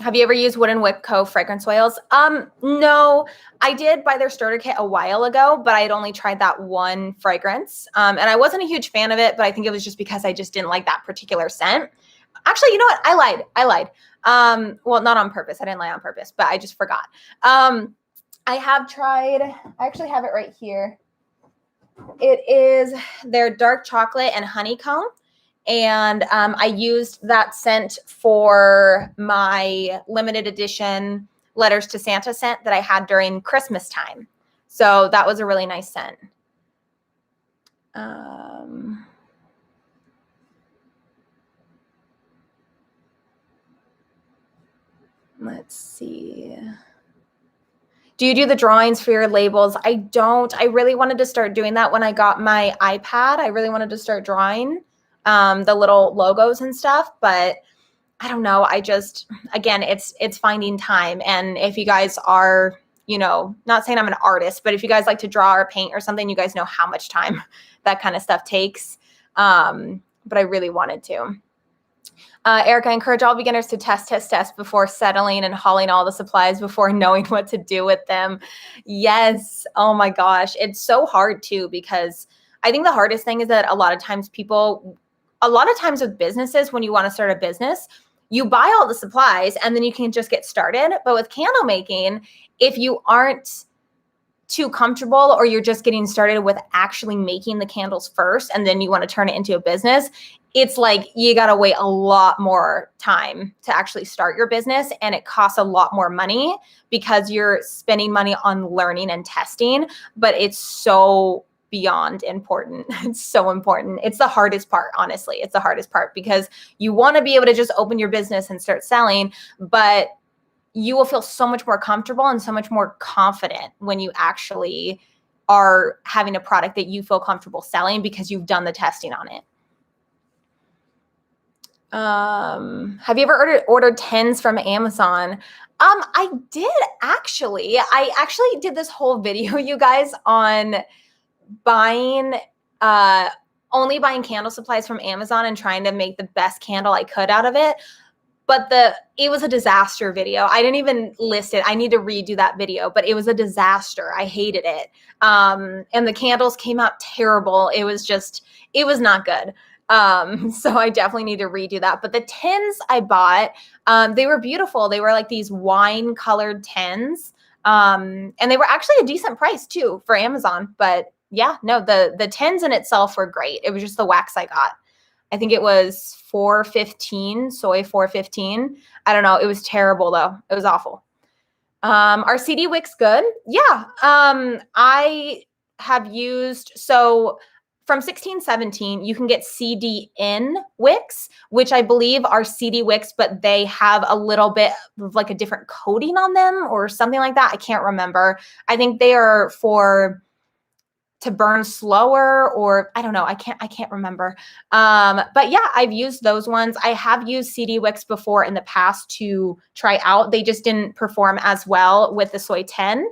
Have you ever used Wood and Wipco fragrance oils? No, I did buy their starter kit a while ago, but I had only tried that one fragrance. And I wasn't a huge fan of it, but I think it was just because I just didn't like that particular scent. Actually, you know what? I lied. Well, not on purpose. I didn't lie on purpose, but I just forgot. I have tried, I actually have it right here. It is their dark chocolate and honeycomb. And I used that scent for my limited edition Letters to Santa scent that I had during Christmas time. So that was a really nice scent. Let's see. Do you do the drawings for your labels? I don't. I really wanted to start doing that when I got my iPad. I really wanted to start drawing the little logos and stuff, but I don't know. I just, again, it's finding time. And if you guys are, you know, not saying I'm an artist, but if you guys like to draw or paint or something, you guys know how much time that kind of stuff takes. But I really wanted to. Erica, I encourage all beginners to test before settling and hauling all the supplies before knowing what to do with them. Yes. Oh my gosh. It's so hard too, because I think the hardest thing is that a lot of times with businesses, when you want to start a business, you buy all the supplies and then you can just get started. But with candle making, if you aren't too comfortable or you're just getting started with actually making the candles first and then you want to turn it into a business, it's like you got to wait a lot more time to actually start your business, and it costs a lot more money because you're spending money on learning and testing, but it's so beyond important. It's so important. It's the hardest part, honestly. It's the hardest part because you want to be able to just open your business and start selling, but you will feel so much more comfortable and so much more confident when you actually are having a product that you feel comfortable selling because you've done the testing on it. Have you ever ordered tins from Amazon? I did actually. I actually did this whole video, you guys, on buying, only buying candle supplies from Amazon and trying to make the best candle I could out of it. But it was a disaster video. I didn't even list it. I need to redo that video, but it was a disaster. I hated it. And the candles came out terrible. It was not good. So I definitely need to redo that. But the tins I bought, they were beautiful. They were like these wine colored tins. And they were actually a decent price too for Amazon. But yeah, no, the tins in itself were great. It was just the wax I got. I think it was $4.15, soy $4.15. I don't know. It was terrible though. It was awful. Are CD Wicks good? Yeah. I have used, so from 1617, you can get CD in Wicks, which I believe are CD Wicks, but they have a little bit of like a different coating on them or something like that. I can't remember. I think they are to burn slower, or I don't know. I can't remember. But yeah, I've used those ones. I have used CD Wicks before in the past to try out. They just didn't perform as well with the Soy 10,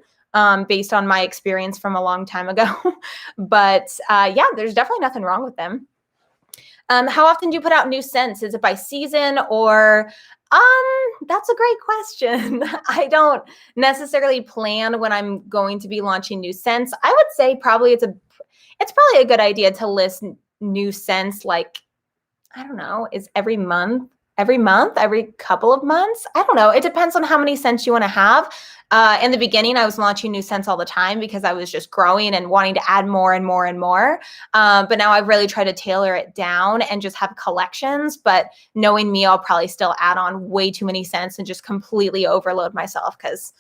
based on my experience from a long time ago. But yeah, there's definitely nothing wrong with them. How often do you put out new scents? Is it by season or that's a great question. I don't necessarily plan when I'm going to be launching new scents. I would say probably it's probably a good idea to list new scents, like, I don't know, is every month, every couple of months? I don't know. It depends on how many scents you want to have. In the beginning, I was launching new scents all the time because I was just growing and wanting to add more and more and more. But now I've really tried to tailor it down and just have collections. But knowing me, I'll probably still add on way too many scents and just completely overload myself, because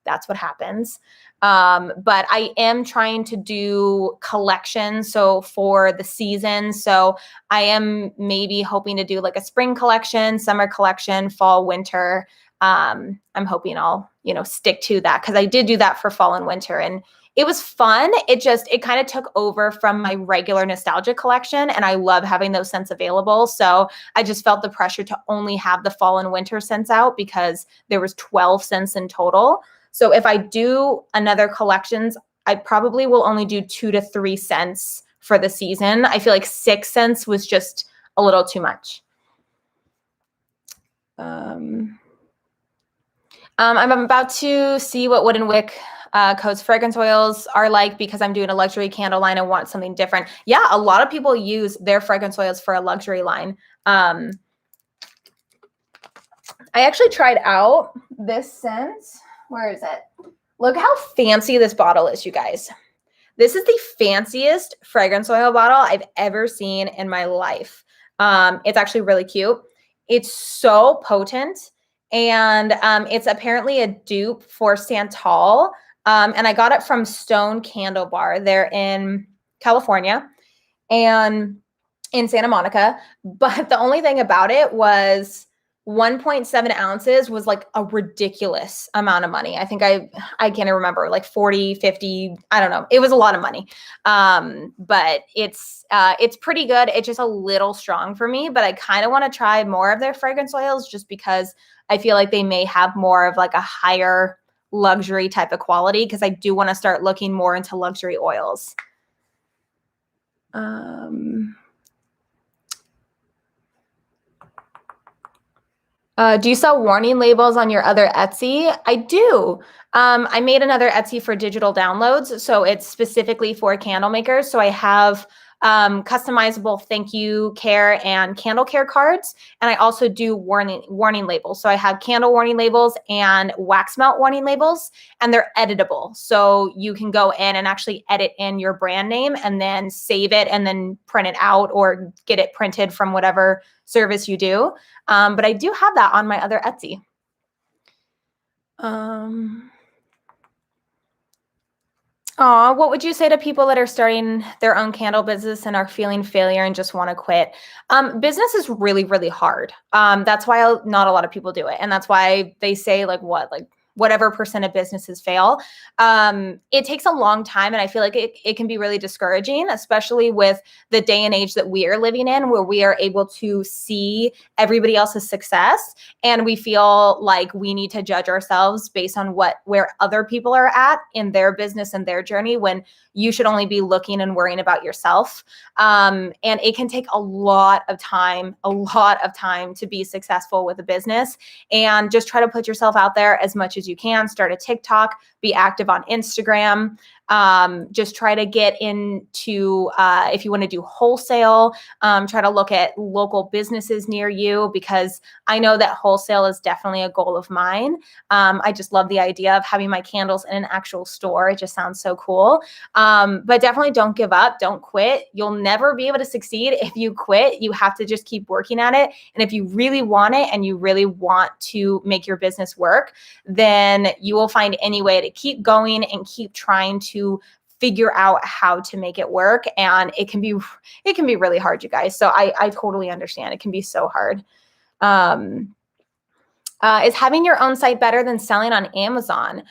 that's what happens. But I am trying to do collections. So for the season, so I am maybe hoping to do like a spring collection, summer collection, fall, winter. I'm hoping I'll, stick to that, because I did do that for fall and winter and it was fun. It kind of took over from my regular nostalgia collection, and I love having those scents available. So I just felt the pressure to only have the fall and winter scents out because there was 12 scents in total. So if I do another collections, I probably will only do 2 to 3 scents for the season. I feel like 6 scents was just a little too much. I'm about to see what Wood & Wick Co's fragrance oils are like, because I'm doing a luxury candle line. I want something different. Yeah, a lot of people use their fragrance oils for a luxury line. I actually tried out this scent. Where is it? Look how fancy this bottle is, you guys. This is the fanciest fragrance oil bottle I've ever seen in my life. It's actually really cute. It's so potent. And it's apparently a dupe for Santal. And I got it from Stone Candle Bar. They're in California and in Santa Monica. But the only thing about it was 1.7 ounces was like a ridiculous amount of money. I think I can't remember, like 40, 50, I don't know. It was a lot of money. But it's pretty good. It's just a little strong for me, but I kind of want to try more of their fragrance oils just because I feel like they may have more of like a higher luxury type of quality, because I do want to start looking more into luxury oils. Do you sell warning labels on your other Etsy? I do. I made another Etsy for digital downloads. So it's specifically for candle makers. So I have customizable thank you care and candle care cards. And I also do warning labels. So I have candle warning labels and wax melt warning labels, and they're editable. So you can go in and actually edit in your brand name and then save it and then print it out or get it printed from whatever service you do. But I do have that on my other Etsy. What would you say to people that are starting their own candle business and are feeling failure and just want to quit? Business is really, really hard. That's why not a lot of people do it. And that's why they say whatever percent of businesses fail. It takes a long time. And I feel like it can be really discouraging, especially with the day and age that we are living in, where we are able to see everybody else's success. And we feel like we need to judge ourselves based on where other people are at in their business and their journey, when you should only be looking and worrying about yourself. And it can take a lot of time to be successful with a business, and just try to put yourself out there as much as you can. Start a TikTok, be active on Instagram. Just try to get into, if you want to do wholesale, try to look at local businesses near you, because I know that wholesale is definitely a goal of mine. I just love the idea of having my candles in an actual store. It just sounds so cool. But definitely don't give up. Don't quit. You'll never be able to succeed if you quit. You have to just keep working at it. And if you really want it and you really want to make your business work, then you will find any way to keep going and keep trying to figure out how to make it work. And it can be really hard, you guys. So I totally understand. It can be so hard. Is having your own site better than selling on Amazon?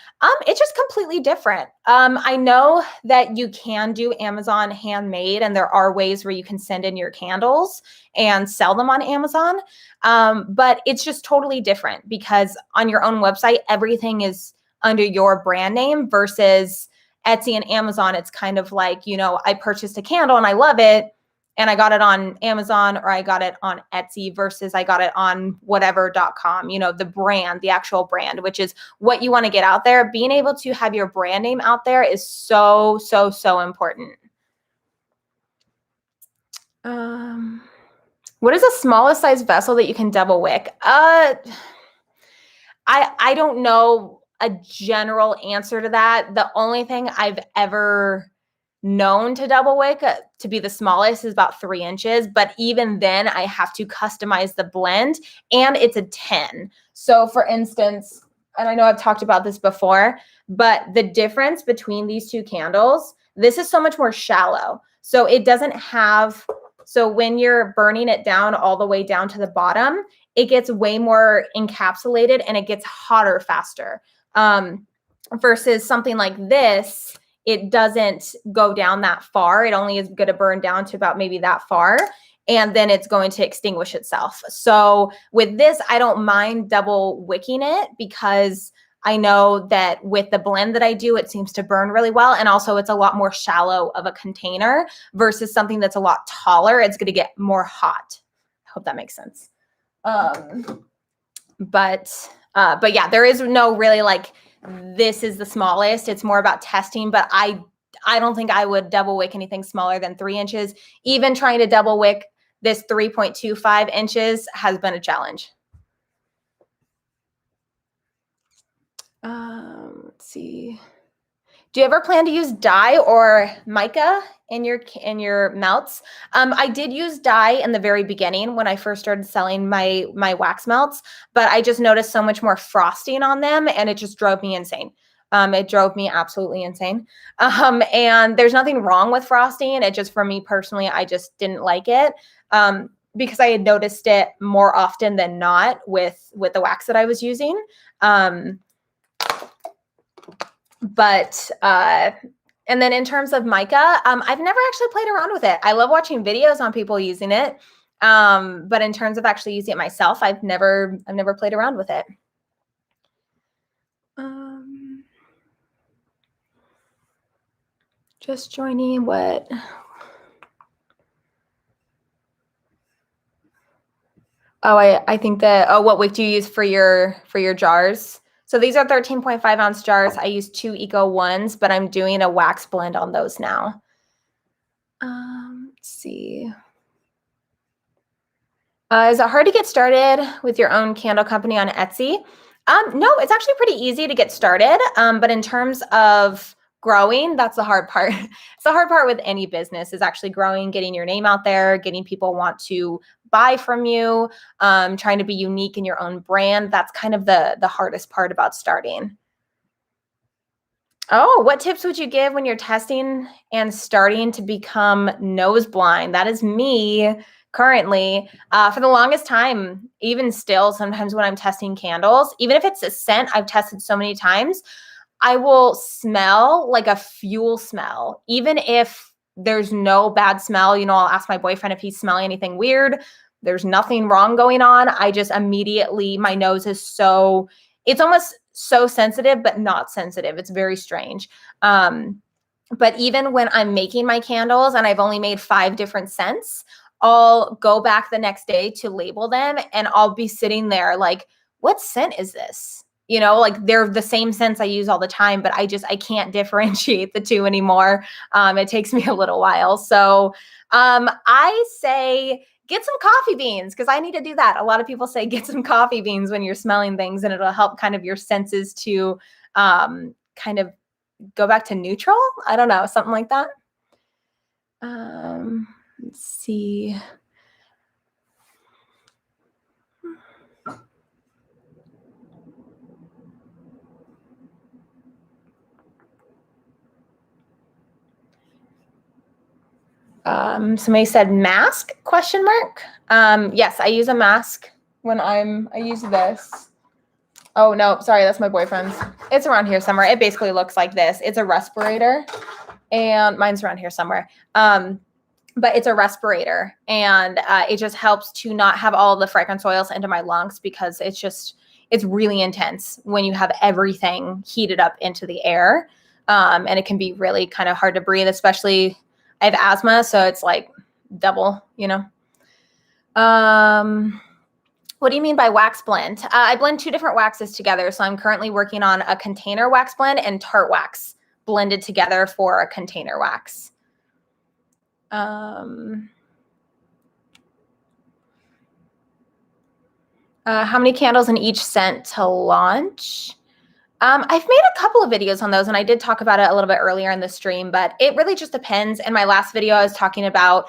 It's just completely different. I know that you can do Amazon handmade, and there are ways where you can send in your candles and sell them on Amazon. But it's just totally different, because on your own website, everything is under your brand name, versus Etsy and Amazon. It's kind of like, you know, I purchased a candle and I love it, and I got it on Amazon, or I got it on Etsy, versus I got it on whatever.com, you know, the brand, the actual brand, which is what you want to get out there. Being able to have your brand name out there is so, so, so important. What is the smallest size vessel that you can double wick? I don't know a general answer to that. The only thing I've ever known to double wick to be the smallest is about 3 inches. But even then, I have to customize the blend, and it's a 10. So for instance, and I know I've talked about this before, but the difference between these two candles, this is so much more shallow. So it doesn't have, so when you're burning it down all the way down to the bottom, it gets way more encapsulated and it gets hotter faster. Versus something like this, it doesn't go down that far. It only is going to burn down to about maybe that far, and then it's going to extinguish itself. So with this, I don't mind double wicking it, because I know that with the blend that I do, it seems to burn really well. And also it's a lot more shallow of a container versus something that's a lot taller. It's going to get more hot. I hope that makes sense. But yeah, there is no really like, this is the smallest. It's more about testing, but I don't think I would double wick anything smaller than 3 inches. Even trying to double wick this 3.25 inches has been a challenge. Let's see. Do you ever plan to use dye or mica in your melts? I did use dye in the very beginning when I first started selling my wax melts, but I just noticed so much more frosting on them, and it just drove me insane. It drove me absolutely insane. And there's nothing wrong with frosting. It just, for me personally, I just didn't like it. Because I had noticed it more often than not with the wax that I was using. And then in terms of mica, I've never actually played around with it. I love watching videos on people using it. But in terms of actually using it myself, I've never played around with it. Just joining what? Oh, I think that, oh, what wick do you use for your jars? So these are 13.5 ounce jars. I use 2 Eco ones, but I'm doing a wax blend on those now. Let's see. Is it hard to get started with your own candle company on Etsy? No, it's actually pretty easy to get started. But in terms of growing, that's the hard part. It's the hard part with any business, is actually growing, getting your name out there, getting people want to buy from you, trying to be unique in your own brand. That's kind of the hardest part about starting. Oh, what tips would you give when you're testing and starting to become nose blind? That is me currently. For the longest time, even still, sometimes when I'm testing candles, even if it's a scent I've tested so many times, I will smell like a fuel smell. Even if there's no bad smell, you know, I'll ask my boyfriend if he's smelling anything weird. There's nothing wrong going on. I just immediately, my nose is so, it's almost so sensitive, but not sensitive. It's very strange. But even when I'm making my candles and I've only made 5 different scents, I'll go back the next day to label them, and I'll be sitting there like, what scent is this? you know, like they're the same scents I use all the time, but I can't differentiate the two anymore. It takes me a little while. So I say get some coffee beans, because I need to do that. A lot of people say get some coffee beans when you're smelling things, and it'll help kind of your senses to kind of go back to neutral. I don't know, something like that. Let's see. Somebody said mask, question mark. Yes, I use a mask when I use this. Oh no, sorry, that's my boyfriend's. It's around here somewhere. It basically looks like this. It's a respirator, and mine's around here somewhere. But it's a respirator, and it just helps to not have all the fragrance oils into my lungs, because it's really intense when you have everything heated up into the air. And it can be really kind of hard to breathe, especially I have asthma, so it's like double, you know. What do you mean by wax blend? I blend two different waxes together. So I'm currently working on a container wax blend and tart wax blended together for a container wax. How many candles in each scent to launch? I've made a couple of videos on those, and I did talk about it a little bit earlier in the stream, but it really just depends. In my last video, I was talking about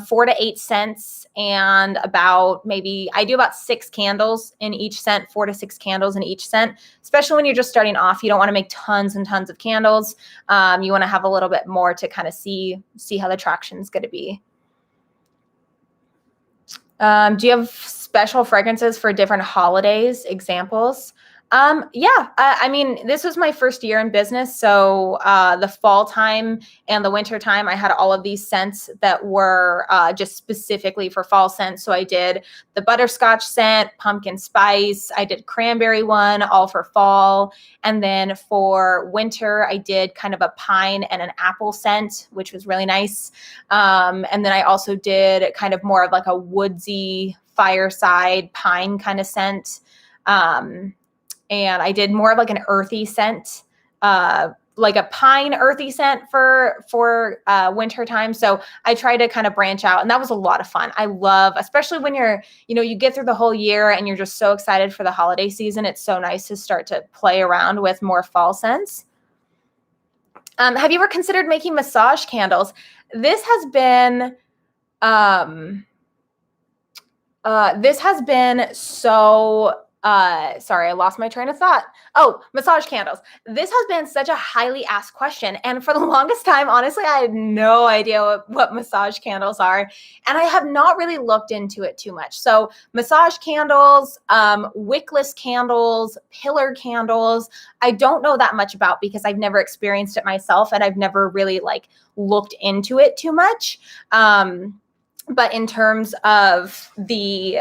4 to 8 scents, and I do about 6 candles in each scent, 4 to 6 candles in each scent, especially when you're just starting off. You don't want to make tons and tons of candles. You want to have a little bit more to kind of see how the traction is going to be. Do you have special fragrances for different holidays? Examples? Yeah, I mean, this was my first year in business. So the fall time and the winter time, I had all of these scents that were just specifically for fall scents. So I did the butterscotch scent, pumpkin spice. I did cranberry one, all for fall. And then for winter, I did kind of a pine and an apple scent, which was really nice. And then I also did kind of more of like a woodsy fireside pine kind of scent. And I did more of like an earthy scent, like a pine earthy scent for winter time. So I try to kind of branch out, and that was a lot of fun. I love, especially when you get through the whole year and you're just so excited for the holiday season. It's so nice to start to play around with more fall scents. Have you ever considered making massage candles? This has been so sorry, I lost my train of thought. Oh, massage candles. This has been such a highly asked question. And for the longest time, honestly, I had no idea what massage candles are. And I have not really looked into it too much. So massage candles, wickless candles, pillar candles, I don't know that much about, because I've never experienced it myself, and I've never really like looked into it too much. But in terms of the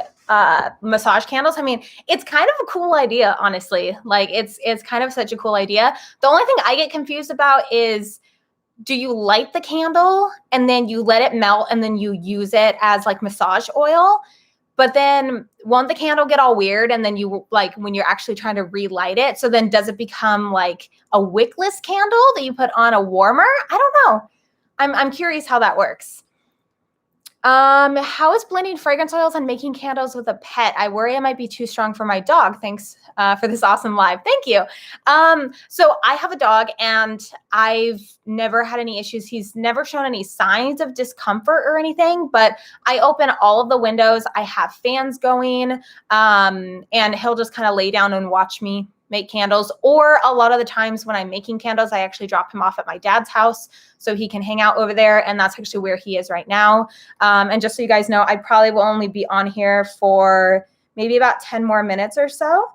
massage candles, I mean, it's kind of a cool idea, honestly. Like it's kind of such a cool idea. The only thing I get confused about is, do you light the candle and then you let it melt and then you use it as like massage oil? But then won't the candle get all weird? And then you, like, when you're actually trying to relight it, so then does it become like a wickless candle that you put on a warmer? I don't know. I'm curious how that works. How is blending fragrance oils and making candles with a pet? I worry I might be too strong for my dog. Thanks for this awesome live. Thank you. So I have a dog, and I've never had any issues. He's never shown any signs of discomfort or anything, but I open all of the windows. I have fans going, and he'll just kind of lay down and watch me make candles. Or a lot of the times when I'm making candles, I actually drop him off at my dad's house so he can hang out over there. And that's actually where he is right now. And just so you guys know, I probably will only be on here for maybe about 10 more minutes or so.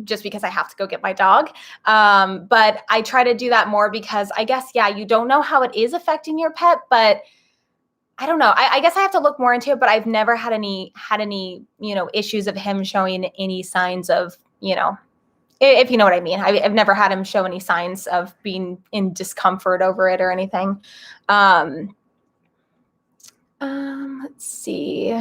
Just because I have to go get my dog. But I try to do that more because I guess, yeah, you don't know how it is affecting your pet, but I don't know. I guess I have to look more into it, but I've never had any, issues of him showing any signs of, if you know what I mean. I've never had him show any signs of being in discomfort over it or anything. Let's see.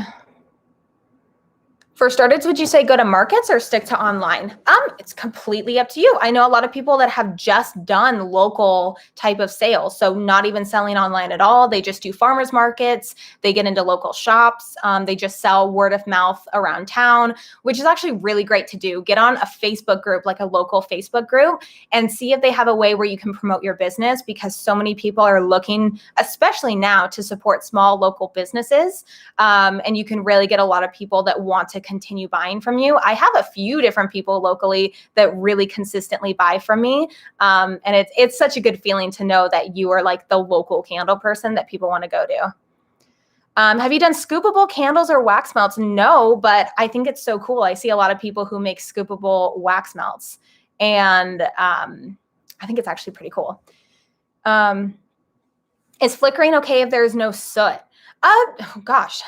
For starters, would you say go to markets or stick to online? It's completely up to you. I know a lot of people that have just done local type of sales. So not even selling online at all. They just do farmers markets. They get into local shops. They just sell word of mouth around town, which is actually really great to do. Get on a Facebook group, like a local Facebook group, and see if they have a way where you can promote your business, because so many people are looking, especially now, to support small local businesses. And you can really get a lot of people that want to continue buying from you. I have a few different people locally that really consistently buy from me. And it's such a good feeling to know that you are like the local candle person that people want to go to. Have you done scoopable candles or wax melts? No, but I think it's so cool. I see a lot of people who make scoopable wax melts, and I think it's actually pretty cool. Is flickering okay if there's no soot? Oh gosh,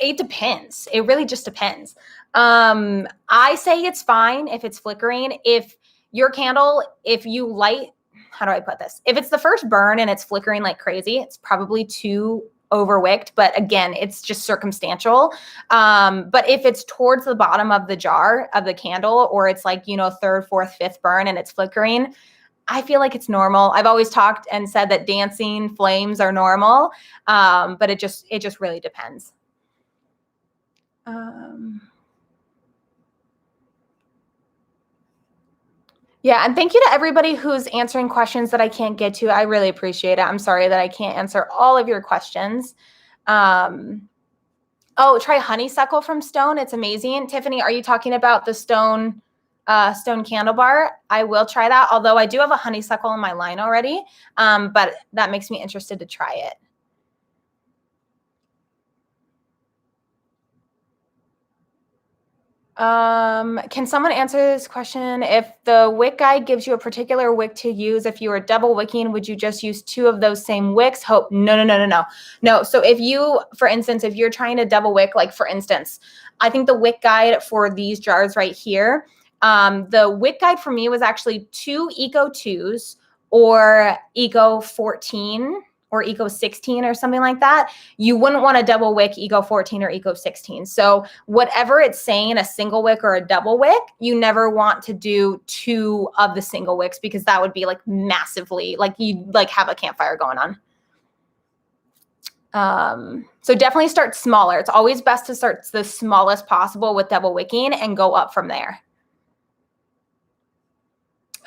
it depends. It really just depends. I say it's fine if it's flickering. If your candle, if you light, how do I put this? If it's the first burn and it's flickering like crazy, it's probably too overwicked. But again, it's just circumstantial. But if it's towards the bottom of the jar of the candle, or it's like, you know, third, fourth, fifth burn and it's flickering, I feel like it's normal. I've always talked and said that dancing flames are normal, but it just really depends. Yeah, and thank you to everybody who's answering questions that I can't get to. I really appreciate it. I'm sorry that I can't answer all of your questions. Oh, try honeysuckle from Stone. It's amazing. Tiffany, are you talking about the Stone candle bar? I will try that, although I do have a honeysuckle in my line already, but that makes me interested to try it. Can someone answer this question? If the wick guide gives you a particular wick to use, if you were double wicking, would you just use 2 of those same wicks? No. So if you, for instance, if you're trying to double wick, like for instance, I think the wick guide for these jars right here, the wick guide for me was actually 2 Eco 2s or Eco 14 or Eco 16 or something like that. You wouldn't want to double wick Eco 14 or Eco 16. So whatever it's saying, a single wick or a double wick, you never want to do 2 of the single wicks, because that would be like massively, like you'd like have a campfire going on. So definitely start smaller. It's always best to start the smallest possible with double wicking and go up from there.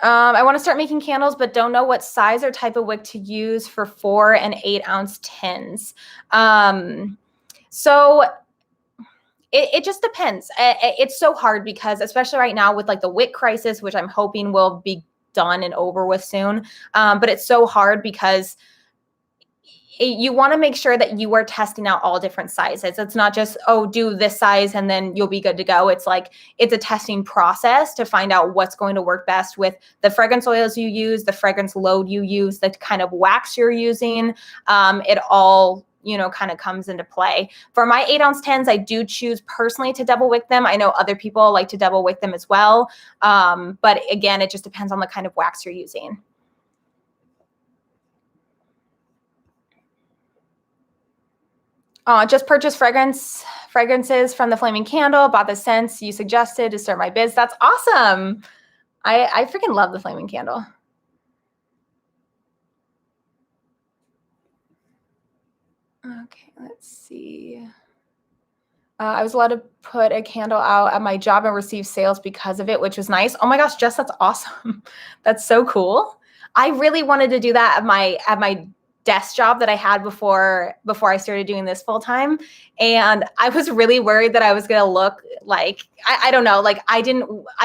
I want to start making candles, but don't know what size or type of wick to use for 4 and 8 ounce tins. So it just depends. It's so hard because, especially right now with like the wick crisis, which I'm hoping will be done and over with soon. But it's so hard because you want to make sure that you are testing out all different sizes. It's not just, oh, do this size and then you'll be good to go. It's like, it's a testing process to find out what's going to work best with the fragrance oils you use, the fragrance load you use, the kind of wax you're using. It all, you know, kind of comes into play. For my 8 ounce tins, I do choose personally to double wick them. I know other people like to double wick them as well. But again, it just depends on the kind of wax you're using. Just purchased fragrances from the Flaming Candle, bought the scents you suggested to start my biz. That's awesome. I freaking love the Flaming Candle. Okay, let's see. I was allowed to put a candle out at my job and receive sales because of it, which was nice. Oh my gosh, Jess, that's awesome. That's so cool. I really wanted to do that at my desk job that I had before I started doing this full time. And I was really worried that I was going to look like, I don't know, like I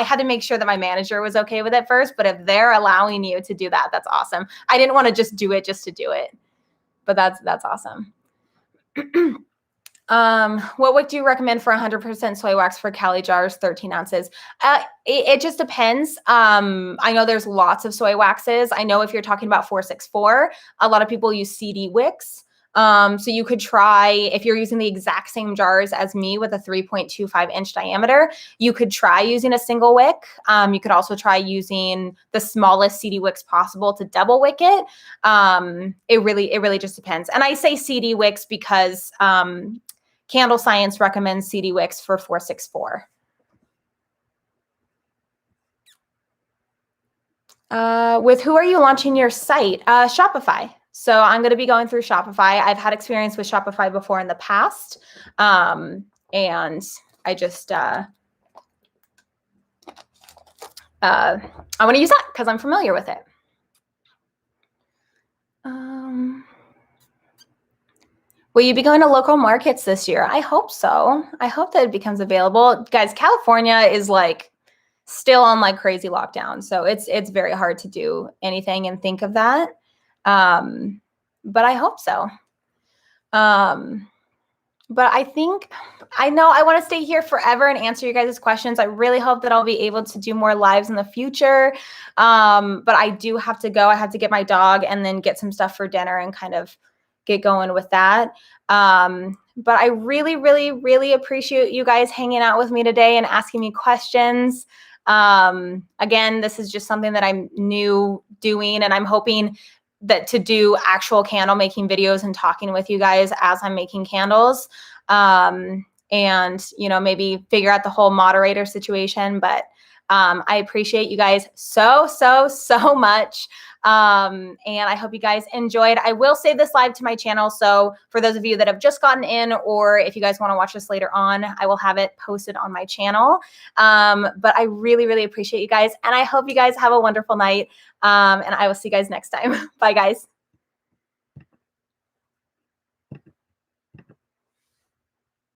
had to make sure that my manager was okay with it first, but if they're allowing you to do that, that's awesome. I didn't want to just do it just to do it, but that's awesome. What wick do you recommend for 100% soy wax for Cali jars, 13 ounces? It just depends. I know there's lots of soy waxes. I know if you're talking about 464, a lot of people use Cd Wicks. So you could try, if you're using the exact same jars as me with a 3.25 inch diameter, you could try using a single wick. You could also try using the smallest Cd Wicks possible to double wick it. It really just depends. And I say Cd Wicks because Candle Science recommends Cd Wicks for 464. With who are you launching your site? Shopify. So I'm going to be going through Shopify. I've had experience with Shopify before in the past. And I just, I want to use that because I'm familiar with it. Will you be going to local markets this year? I hope so. I hope that it becomes available. Guys, California is like still on like crazy lockdown. So it's very hard to do anything and think of that. But I hope so. But I know I want to stay here forever and answer you guys' questions. I really hope that I'll be able to do more lives in the future. But I do have to go. I have to get my dog and then get some stuff for dinner and kind of get going with that. But I really, really, really appreciate you guys hanging out with me today and asking me questions. Again, this is just something that I'm new doing, and I'm hoping that to do actual candle making videos and talking with you guys as I'm making candles. And, you know, maybe figure out the whole moderator situation, but I appreciate you guys so much. And I hope you guys enjoyed. I will save this live to my channel. So for those of you that have just gotten in, or if you guys want to watch this later on, I will have it posted on my channel. But I really, really appreciate you guys. And I hope you guys have a wonderful night. And I will see you guys next time. Bye, guys.